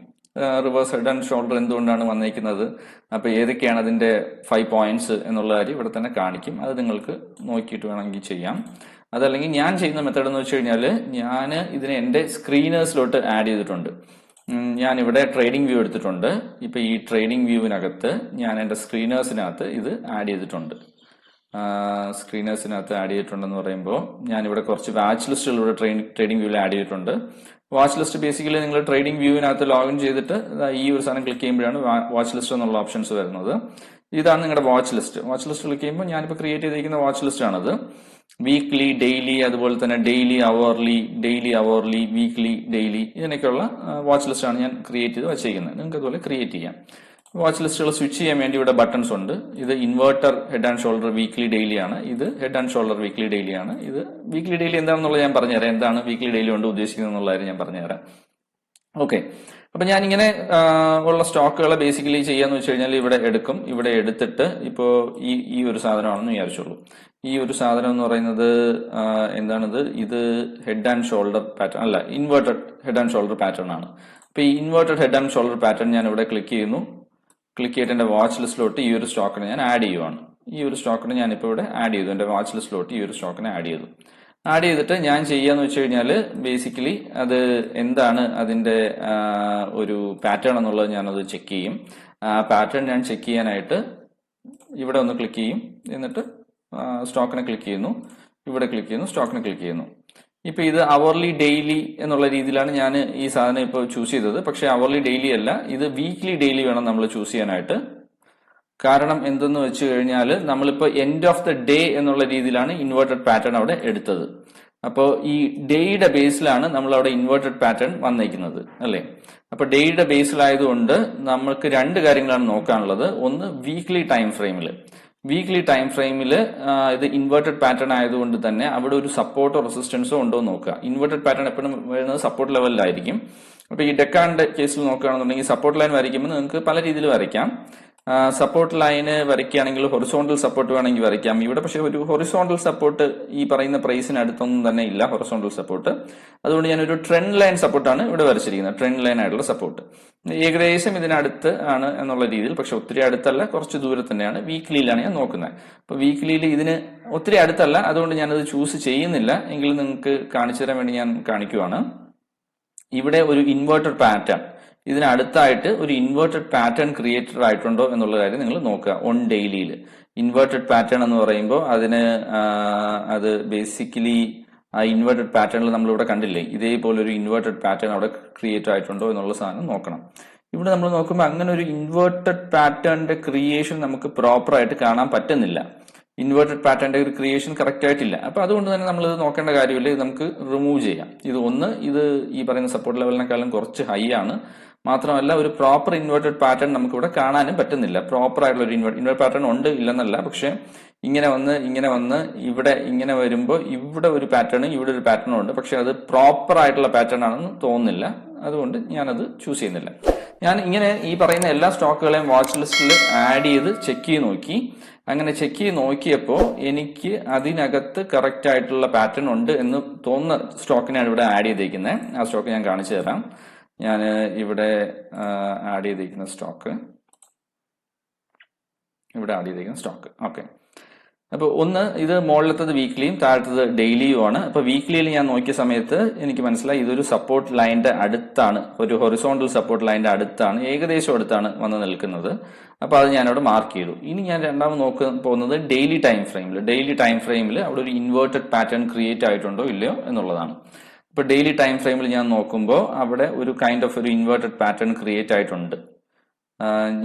റിവേഴ്സ് ഹെഡ് ആൻഡ് ഷോൾഡർ എന്തുകൊണ്ടാണ് വന്നിരിക്കുന്നത്, അപ്പൊ ഏതൊക്കെയാണ് അതിന്റെ 5 പോയിന്റ്സ് എന്നുള്ള കാര്യം ഇവിടെ തന്നെ കാണിക്കും. അത് നിങ്ങൾക്ക് നോക്കിയിട്ട് വേണമെങ്കിൽ ചെയ്യാം. അതല്ലെങ്കിൽ ഞാൻ ചെയ്യുന്ന മെത്തേഡ് എന്ന് വെച്ച് കഴിഞ്ഞാൽ, ഞാൻ ഇതിനെ എന്റെ സ്ക്രീനേഴ്സിലോട്ട് ആഡ് ചെയ്തിട്ടുണ്ട്. ഞാൻ ഇവിടെ ട്രേഡിംഗ് വ്യൂ എടുത്തിട്ടുണ്ട്. ഇപ്പൊ ഈ ട്രേഡിംഗ് വ്യൂവിനകത്ത് ഞാൻ എന്റെ സ്ക്രീനേഴ്സിനകത്ത് ഇത് ആഡ് ചെയ്തിട്ടുണ്ട്. സ്ക്രീനേഴ്സിനകത്ത് ആഡ് ചെയ്തിട്ടുണ്ടെന്ന് പറയുമ്പോൾ ഞാനിവിടെ കുറച്ച് വാച്ച് ലിസ്റ്റുകൾ ഇവിടെ ട്രേഡിംഗ് വ്യൂവിൽ ആഡ് ചെയ്തിട്ടുണ്ട്. വാച്ച് ലിസ്റ്റ് ബേസിക്കലി നിങ്ങൾ ട്രേഡിംഗ് വ്യൂവിനകത്ത് ലോഗിൻ ചെയ്തിട്ട് ഈ ഒരു സാധനം ക്ലിക്ക് ചെയ്യുമ്പോഴാണ് വാച്ച് ലിസ്റ്റ് എന്നുള്ള ഓപ്ഷൻസ് വരുന്നത്. ഇതാണ് നിങ്ങളുടെ watch list. Watch list click ചെയ്യുമ്പോൾ ഞാനിപ്പോൾ ക്രിയേറ്റ് ചെയ്തിരിക്കുന്ന വാച്ച് ലിസ്റ്റ് ആണത്. വീക്ക്ലി, ഡെയിലി, അതുപോലെ തന്നെ ഡെയിലി അവർലി, വീക്ക്ലി, ഡെയിലി, ഇതിനൊക്കെയുള്ള വാച്ച് ലിസ്റ്റ് ആണ് ഞാൻ ക്രിയേറ്റ് ചെയ്ത് വെച്ചിരിക്കുന്നത്. നിങ്ങൾക്ക് അതുപോലെ ക്രിയേറ്റ് ചെയ്യാം. വാച്ച് ലിസ്റ്റുകൾ സ്വിച്ച് ചെയ്യാൻ വേണ്ടി ഇവിടെ ബട്ടൺസ് ഉണ്ട്. ഇത് inverter head and shoulder weekly daily ആണ്, ഇത് head and shoulder weekly daily ആണ്. ഇത് വീക്ക്ലി ഡെയിലി എന്താണെന്നുള്ളത് ഞാൻ പറഞ്ഞുതരാം, എന്താണ് വീക്ക്ലി ഡെയിലി കൊണ്ട് ഉദ്ദേശിക്കുന്നത് എന്നുള്ള കാര്യം ഞാൻ പറഞ്ഞുതരാം. ഓക്കെ, അപ്പൊ ഞാൻ ഇങ്ങനെ ഉള്ള സ്റ്റോക്കുകളെ ബേസിക്കലി ചെയ്യാന്ന് വെച്ച് കഴിഞ്ഞാൽ ഇവിടെ എടുക്കും. ഇവിടെ എടുത്തിട്ട് ഇപ്പോ ഈ ഒരു സാധനമാണെന്ന് വിചാരിച്ചോളൂ. ഈ ഒരു സാധനം എന്ന് പറയുന്നത് എന്താണിത്, ഇത് ഹെഡ് ആൻഡ് ഷോൾഡർ പാറ്റേൺ അല്ല, inverted head and shoulder pattern ആണ്. അപ്പൊ ഈ inverted head and shoulder pattern ഞാൻ ഇവിടെ ക്ലിക്ക് ചെയ്യുന്നു. ക്ലിക്ക് ചെയ്തിട്ട് എന്റെ വാച്ച് ലിസ്റ്റിലോട്ട് ഈ ഒരു സ്റ്റോക്കിനെ ഞാൻ ആഡ് ചെയ്യുവാണ്. ഈ ഒരു സ്റ്റോക്കിനെ ഞാനിപ്പോൾ ഇവിടെ ആഡ് ചെയ്തു. എൻ്റെ വാച്ച് ലിസ്റ്റിലോട്ട് ഈ ഒരു സ്റ്റോക്കിനെ ആഡ് ചെയ്തു. ആഡ് ചെയ്തിട്ട് ഞാൻ ചെയ്യാന്ന് വെച്ച് കഴിഞ്ഞാൽ ബേസിക്കലി അത് എന്താണ് അതിൻ്റെ ഒരു പാറ്റേൺ എന്നുള്ളത് ഞാനത് ചെക്ക് ചെയ്യും. ആ പാറ്റേൺ ഞാൻ ചെക്ക് ചെയ്യാനായിട്ട് ഇവിടെ ഒന്ന് ക്ലിക്ക് ചെയ്യും. എന്നിട്ട് സ്റ്റോക്കിനെ ക്ലിക്ക് ചെയ്യുന്നു, ഇവിടെ ക്ലിക്ക് ചെയ്യുന്നു, സ്റ്റോക്കിനെ ക്ലിക്ക് ചെയ്യുന്നു. ഇപ്പൊ ഇത് അവർലി ഡെയിലി എന്നുള്ള രീതിയിലാണ് ഞാൻ ഈ സാധനം ഇപ്പോൾ ചൂസ് ചെയ്തത്. പക്ഷെ അവർലി ഡെയിലി അല്ല, ഇത് വീക്ക്ലി ഡെയിലി വേണം നമ്മൾ ചൂസ് ചെയ്യാനായിട്ട്. കാരണം എന്തെന്ന് വെച്ച് കഴിഞ്ഞാൽ നമ്മളിപ്പോൾ എൻഡ് ഓഫ് ദ ഡേ എന്നുള്ള രീതിയിലാണ് ഇൻവേർട്ടഡ് പാറ്റേൺ അവിടെ എടുത്തത്. അപ്പോൾ ഈ ഡേയുടെ ബേസിലാണ് നമ്മൾ അവിടെ ഇൻവേർട്ടഡ് പാറ്റേൺ വന്നിരിക്കുന്നത് അല്ലേ. അപ്പൊ ഡേയുടെ ബേസിലായതുകൊണ്ട് നമുക്ക് രണ്ട് കാര്യങ്ങളാണ് നോക്കാനുള്ളത്. ഒന്ന് വീക്ക്ലി ടൈം ഫ്രെയിമിൽ ഇത് ഇൻവേർട്ടഡ് പാറ്റേൺ ആയതുകൊണ്ട് തന്നെ അവിടെ ഒരു സപ്പോർട്ടോ റെസിസ്റ്റൻസോ ഉണ്ടോ എന്ന് നോക്കുക. ഇൻവേർട്ടഡ് പാറ്റേൺ എപ്പോഴും വരുന്നത് സപ്പോർട്ട് ലെവലിലായിരിക്കും. അപ്പൊ ഈ ഡെക്കാന്റെ കേസിൽ നോക്കുകയാണെന്നുണ്ടെങ്കിൽ സപ്പോർട്ട് ലൈൻ വരയ്ക്കുമ്പോൾ നിങ്ങൾക്ക് പല രീതിയിൽ വരയ്ക്കാം. സപ്പോർട്ട് ലൈന് വരയ്ക്കുകയാണെങ്കിൽ ഹൊറിസോണ്ടൽ സപ്പോർട്ട് വേണമെങ്കിൽ വരയ്ക്കാം. ഇവിടെ പക്ഷേ ഒരു ഹൊറിസോണ്ടൽ സപ്പോർട്ട് ഈ പറയുന്ന പ്രൈസിന് അടുത്തൊന്നും തന്നെ ഇല്ല ഹൊറിസോണ്ടൽ സപ്പോർട്ട്. അതുകൊണ്ട് ഞാനൊരു ട്രെൻഡ് ലൈൻ സപ്പോർട്ടാണ് ഇവിടെ വരച്ചിരിക്കുന്നത്, ട്രെൻഡ് ലൈൻ ആയിട്ടുള്ള സപ്പോർട്ട്. ഏകദേശം ഇതിനടുത്ത് ആണ് എന്നുള്ള രീതിയിൽ, പക്ഷെ ഒത്തിരി അടുത്തല്ല, കുറച്ച് ദൂരെ തന്നെയാണ്. വീക്ക്ലിയിലാണ് ഞാൻ നോക്കുന്നത്. അപ്പൊ വീക്ക്ലിയിൽ ഇതിന് ഒത്തിരി അടുത്തല്ല, അതുകൊണ്ട് ഞാനത് ചൂസ് ചെയ്യുന്നില്ല. എങ്കിലും നിങ്ങൾക്ക് കാണിച്ചു തരാൻ വേണ്ടി ഞാൻ കാണിക്കുവാണ്. ഇവിടെ ഒരു ഇൻവേർട്ടഡ് പാറ്റേൺ, ഇതിനടുത്തായിട്ട് ഒരു ഇൻവേർട്ടഡ് പാറ്റേൺ ക്രിയേറ്റഡ് ആയിട്ടുണ്ടോ എന്നുള്ള കാര്യം നിങ്ങൾ നോക്കുക. ഓൺ ഡെയിലിയിൽ ഇൻവേർട്ടഡ് പാറ്റേൺ എന്ന് പറയുമ്പോൾ അത് ബേസിക്കലി ആ ഇൻവേർട്ടഡ് പാറ്റേണിൽ നമ്മളിവിടെ കണ്ടില്ലേ, ഇതേപോലെ ഒരു ഇൻവേർട്ടഡ് പാറ്റേൺ അവിടെ ക്രിയേറ്റ് ആയിട്ടുണ്ടോ എന്നുള്ള സാധനം നോക്കണം. ഇവിടെ നമ്മൾ നോക്കുമ്പോൾ അങ്ങനെ ഒരു ഇൻവേർട്ടഡ് പാറ്റേണിന്റെ ക്രിയേഷൻ നമുക്ക് പ്രോപ്പർ ആയിട്ട് കാണാൻ പറ്റുന്നില്ല. ഇൻവേർട്ടഡ് പാറ്റേണിന്റെ ഒരു ക്രിയേഷൻ കറക്റ്റ് ആയിട്ടില്ല. അപ്പൊ അതുകൊണ്ട് തന്നെ നമ്മൾ ഇത് നോക്കേണ്ട കാര്യമില്ല, ഇത് നമുക്ക് റിമൂവ് ചെയ്യാം. ഇത് ഈ പറയുന്ന സപ്പോർട്ട് ലെവലിനെക്കാളും കുറച്ച് ഹൈ ആണ്. മാത്രമല്ല ഒരു പ്രോപ്പർ ഇൻവേർട്ടഡ് പാറ്റേൺ നമുക്ക് ഇവിടെ കാണാനും പറ്റുന്നില്ല. പ്രോപ്പർ ആയിട്ടുള്ള ഒരു ഇൻവേർട്ടഡ് പാറ്റേൺ ഉണ്ട് ഇല്ലെന്നല്ല, പക്ഷെ ഇങ്ങനെ വന്ന് ഇവിടെ ഇങ്ങനെ വരുമ്പോൾ ഇവിടെ ഒരു പാറ്റേണും ഇവിടെ ഒരു പാറ്റേണും ഉണ്ട്. പക്ഷെ അത് പ്രോപ്പർ ആയിട്ടുള്ള പാറ്റേൺ ആണെന്ന് തോന്നുന്നില്ല. അതുകൊണ്ട് ഞാനത് ചൂസ് ചെയ്യുന്നില്ല. ഞാൻ ഇങ്ങനെ ഈ പറയുന്ന എല്ലാ സ്റ്റോക്കുകളെയും വാച്ച് ലിസ്റ്റിൽ ആഡ് ചെയ്ത് ചെക്ക് ചെയ്ത് നോക്കി. അങ്ങനെ ചെക്ക് ചെയ്ത് നോക്കിയപ്പോൾ എനിക്ക് അതിനകത്ത് കറക്റ്റ് ആയിട്ടുള്ള പാറ്റേൺ ഉണ്ട് എന്ന് തോന്നുന്ന സ്റ്റോക്കിനാണ് ഇവിടെ ആഡ് ചെയ്തേക്കുന്നത്. ആ സ്റ്റോക്ക് ഞാൻ കാണിച്ചു തരാം. ഞാൻ ഇവിടെ ആഡ് ചെയ്തിരിക്കുന്ന സ്റ്റോക്ക് ഓക്കെ. അപ്പോൾ ഒന്ന് ഇത് മുകളിലത്തത് വീക്ക്ലിയും താഴത്തത് ഡെയിലിയും ആണ്. അപ്പൊ വീക്ക്ലിയിൽ ഞാൻ നോക്കിയ സമയത്ത് എനിക്ക് മനസ്സിലായി ഇതൊരു സപ്പോർട്ട് ലൈനിന്റെ അടുത്താണ്, ഒരു ഹൊറിസോണ്ടൽ സപ്പോർട്ട് ലൈനിന്റെ അടുത്താണ്, ഏകദേശം അടുത്താണ് വന്ന് നിൽക്കുന്നത്. അപ്പൊ അത് ഞാനവിടെ മാർക്ക് ചെയ്തു. ഇനി ഞാൻ രണ്ടാമത് പോകുന്നത് ഡെയിലി ടൈം ഫ്രെയിമിൽ അവിടെ ഒരു ഇൻവേർട്ടഡ് പാറ്റേൺ ക്രിയേറ്റ് ആയിട്ടുണ്ടോ ഇല്ലയോ എന്നുള്ളതാണ്. ഇപ്പൊ ഡെയിലി ടൈം ഫ്രെയിമിൽ ഞാൻ നോക്കുമ്പോൾ അവിടെ ഒരു കൈൻഡ് ഓഫ് ഒരു ഇൻവേർട്ടഡ് പാറ്റേൺ ക്രിയേറ്റ് ആയിട്ടുണ്ട്.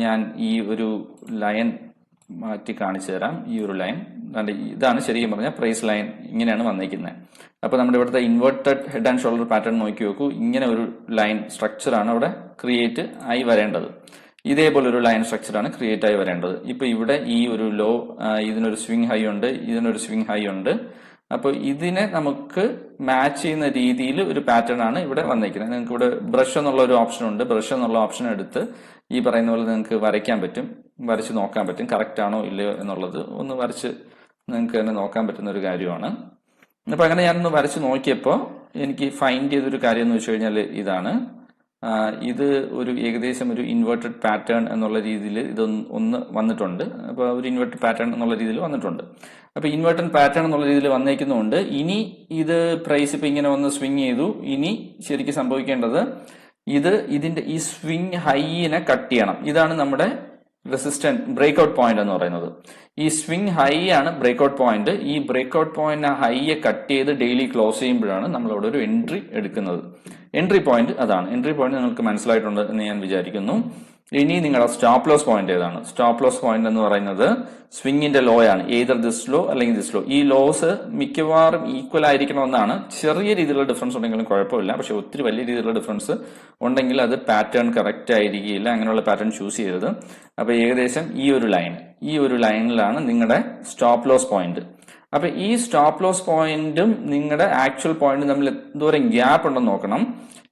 ഞാൻ ഈ ഒരു ലൈൻ മാറ്റി കാണിച്ചു തരാം. ഈ ഒരു ലൈൻ ഇതാണ് ശരിക്കും പറഞ്ഞാൽ പ്രൈസ് ലൈൻ, ഇങ്ങനെയാണ് വന്നിരിക്കുന്നത്. അപ്പൊ നമ്മുടെ ഇവിടുത്തെ inverted head and shoulder pattern നോക്കി നോക്കൂ. ഇങ്ങനെ ഒരു ലൈൻ സ്ട്രക്ചറാണ് അവിടെ ക്രിയേറ്റ് ആയി വരേണ്ടത്. ഇതേപോലെ ഒരു ലൈൻ സ്ട്രക്ചറാണ് ക്രിയേറ്റ് ആയി വരേണ്ടത്. ഇപ്പൊ ഇവിടെ ഈ ഒരു ലോ, ഇതിനൊരു സ്വിംഗ് ഹൈ ഉണ്ട്, അപ്പൊ ഇതിനെ നമുക്ക് മാച്ച് ചെയ്യുന്ന രീതിയിൽ ഒരു പാറ്റേൺ ആണ് ഇവിടെ വന്നിരിക്കുന്നത്. നിങ്ങൾക്ക് ഇവിടെ ബ്രഷ് എന്നുള്ള ഒരു ഓപ്ഷൻ ഉണ്ട്. ബ്രഷ് എന്നുള്ള ഓപ്ഷൻ എടുത്ത് ഈ പറയുന്ന പോലെ നിങ്ങൾക്ക് വരച്ച് നോക്കാൻ പറ്റും കറക്റ്റ് ആണോ ഇല്ലയോ എന്നുള്ളത് ഒന്ന് വരച്ച് നിങ്ങൾക്ക് തന്നെ നോക്കാൻ പറ്റുന്ന ഒരു കാര്യമാണ്. അപ്പൊ അങ്ങനെ ഞാനൊന്ന് വരച്ച് നോക്കിയപ്പോൾ എനിക്ക് ഫൈൻഡ് ചെയ്തൊരു കാര്യം എന്ന് വെച്ച് കഴിഞ്ഞാൽ ഇതാണ്. ഇത് ഒരു ഏകദേശം ഒരു ഇൻവേർട്ടഡ് പാറ്റേൺ എന്നുള്ള രീതിയിൽ ഇതൊന്ന് വന്നിട്ടുണ്ട്. അപ്പൊ ഒരു ഇൻവേർട്ടഡ് പാറ്റേൺ എന്നുള്ള രീതിയിൽ വന്നിട്ടുണ്ട്. അപ്പൊ ഇൻവേർട്ടഡ് പാറ്റേൺ എന്നുള്ള രീതിയിൽ വന്നേക്കുന്നുണ്ട്. ഇനി ഇത് പ്രൈസ് ഇപ്പൊ ഇങ്ങനെ വന്ന് സ്വിങ് ചെയ്തു. ഇനി ശരിക്കും സംഭവിക്കേണ്ടത് ഇതിന്റെ ഈ സ്വിങ് ഹൈനെ കട്ട് ചെയ്യണം. ഇതാണ് നമ്മുടെ റെസിസ്റ്റന്റ് ബ്രേക്ക്ഔട്ട് പോയിന്റ് എന്ന് പറയുന്നത്. ഈ സ്വിങ് ഹൈ ആണ് ബ്രേക്ക്ഔട്ട് പോയിന്റ്. ഈ ബ്രേക്ക്ഔട്ട് പോയിന്റ് ഹൈയെ കട്ട് ചെയ്ത് ഡെയിലി ക്ലോസ് ചെയ്യുമ്പോഴാണ് നമ്മൾ അവിടെ ഒരു എൻട്രി എടുക്കുന്നത്. എൻട്രി പോയിന്റ് അതാണ്. എൻട്രി പോയിന്റ് നിങ്ങൾക്ക് മനസ്സിലായിട്ടുണ്ട് എന്ന് ഞാൻ വിചാരിക്കുന്നു. ഇനി നിങ്ങളുടെ സ്റ്റോപ്പ് ലോസ് പോയിന്റ് ഏതാണ്? സ്റ്റോപ്പ് ലോസ് പോയിന്റ് എന്ന് പറയുന്നത് സ്വിങ്ങിന്റെ ലോ ആണ്. ഏതർ ദിസ് ലോ അല്ലെങ്കിൽ ദിസ് ലോ. ഈ ലോസ് മിക്കവാറും ഈക്വൽ ആയിരിക്കണമെന്നാണ്. ചെറിയ രീതിയിലുള്ള ഡിഫറൻസ് ഉണ്ടെങ്കിലും കുഴപ്പമില്ല. പക്ഷെ ഒത്തിരി വലിയ രീതിയിലുള്ള ഡിഫറൻസ് ഉണ്ടെങ്കിൽ അത് പാറ്റേൺ കറക്റ്റ് ആയിരിക്കില്ല. അങ്ങനെയുള്ള പാറ്റേൺ ചൂസ് ചെയ്യരുത്. അപ്പൊ ഏകദേശം ഈ ഒരു ലൈനിലാണ് നിങ്ങളുടെ സ്റ്റോപ്പ് ലോസ് പോയിന്റ്. അപ്പൊ ഈ സ്റ്റോപ്പ് ലോസ് പോയിന്റും നിങ്ങളുടെ ആക്ച്വൽ പോയിന്റും തമ്മിൽ എന്തോരം ഗ്യാപ്പ് ഉണ്ടെന്ന് നോക്കണം.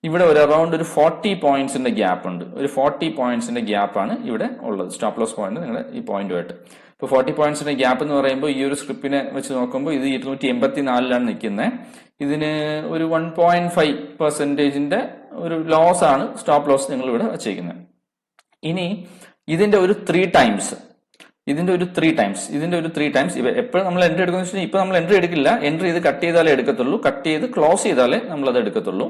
ഇവിടെ ഒരു അറൌണ്ട് ഒരു 40 പോയിന്റ്സിന്റെ ഗ്യാപ്പ് ഉണ്ട്. ഒരു 40 പോയിന്റ്സിന്റെ ഗ്യാപ്പാണ് ഇവിടെ ഉള്ളത്. സ്റ്റോപ്പ് ലോസ് പോയിന്റ് നിങ്ങളുടെ ഈ പോയിന്റുമായിട്ട്. ഇപ്പൊ 40 പോയിന്റ്സിന്റെ ഗ്യാപ്പ് എന്ന് പറയുമ്പോൾ ഈ ഒരു സ്ക്രിപ്റ്റിനെ വെച്ച് നോക്കുമ്പോൾ ഇത് 284 നിൽക്കുന്നത്. ഇതിന് ഒരു 1.5% ഒരു ലോസ് ആണ് സ്റ്റോപ്പ് ലോസ് നിങ്ങൾ ഇവിടെ വെച്ചേക്കുന്നത്. ഇനി ഇതിന്റെ ഒരു 3 ടൈംസ് ഇതിന്റെ ഒരു 3 ടൈംസ് എപ്പോഴും നമ്മൾ എൻട്രി എടുക്കുന്ന വെച്ചാൽ ഇപ്പൊ നമ്മൾ എൻട്രി എടുക്കില്ല, എൻട്രി ചെയ്ത് കട്ട് ചെയ്താലേ എടുക്കത്തുള്ളൂ, കട്ട് ചെയ്ത് ക്ലോസ് ചെയ്താലേ നമ്മൾ അത് എടുക്കത്തുള്ളൂ.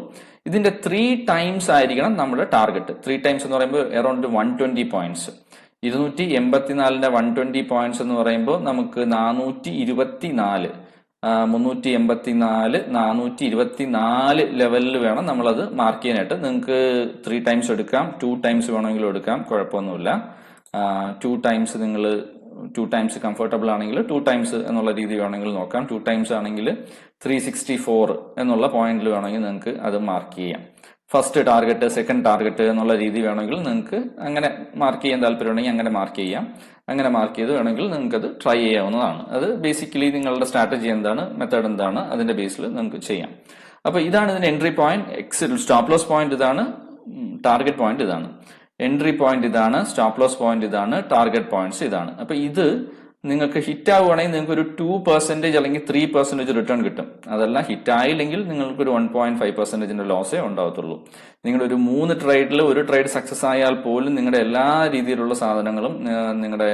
ഇതിന്റെ 3 ടൈംസ് ആയിരിക്കണം നമ്മുടെ ടാർഗറ്റ്. 3 ടൈംസ് എന്ന് പറയുമ്പോൾ അറൌണ്ട് 120 പോയിന്റ്സ്. 284ന്റെ 120 പോയിന്റ്സ് എന്ന് പറയുമ്പോൾ നമുക്ക് 424 384 424 ലെവലിൽ വേണം നമ്മളത് മാർക്ക് ചെയ്യാനായിട്ട്. നിങ്ങൾക്ക് 3 ടൈംസ് എടുക്കാം, 2 ടൈംസ് വേണമെങ്കിലും എടുക്കാം, കുഴപ്പമൊന്നുമില്ല. 2 ടൈംസ് നിങ്ങൾ 2 ടൈംസ് കംഫർട്ടബിൾ ആണെങ്കിൽ 2 ടൈംസ് എന്നുള്ള രീതി വേണമെങ്കിൽ നോക്കാം. 2 ടൈംസ് ആണെങ്കിൽ 364 എന്നുള്ള പോയിന്റിൽ വേണമെങ്കിൽ നിങ്ങൾക്ക് അത് മാർക്ക് ചെയ്യാം. ഫസ്റ്റ് ടാർഗറ്റ്, സെക്കൻഡ് ടാർഗറ്റ് എന്നുള്ള രീതി വേണമെങ്കിൽ നിങ്ങൾക്ക് അങ്ങനെ മാർക്ക് ചെയ്യാൻ താല്പര്യമുണ്ടെങ്കിൽ അങ്ങനെ മാർക്ക് ചെയ്യാം. അങ്ങനെ മാർക്ക് ചെയ്ത് വേണമെങ്കിൽ നിങ്ങൾക്ക് അത് ട്രൈ ചെയ്യാവുന്നതാണ്. അത് ബേസിക്കലി നിങ്ങളുടെ സ്ട്രാറ്റജി എന്താണ്, മെത്തേഡ് എന്താണ്, അതിന്റെ ബേസിൽ നിങ്ങൾക്ക് ചെയ്യാം. അപ്പൊ ഇതാണ് ഇതിന്റെ entry point. Exit stop loss point ഇതാണ്, ടാർഗറ്റ് പോയിന്റ് ഇതാണ്. എൻട്രി പോയിന്റ് ഇതാണ്, സ്റ്റോപ്പ് ലോസ് പോയിന്റ് ഇതാണ്, ടാർഗറ്റ് പോയിന്റ്സ് ഇതാണ്. അപ്പൊ ഇത് നിങ്ങൾക്ക് ഹിറ്റ് ആവുകയാണെങ്കിൽ നിങ്ങൾക്ക് ഒരു 2% അല്ലെങ്കിൽ 3% റിട്ടേൺ കിട്ടും. അതെല്ലാം ഹിറ്റ് ആയില്ലെങ്കിൽ നിങ്ങൾക്ക് ഒരു 1.5% ലോസേ ഉണ്ടാവത്തുള്ളൂ. നിങ്ങളുടെ ഒരു 3 ട്രേഡിൽ ഒരു ട്രേഡ് സക്സസ് ആയാൽ പോലും നിങ്ങളുടെ എല്ലാ രീതിയിലുള്ള സാധനങ്ങളും നിങ്ങളുടെ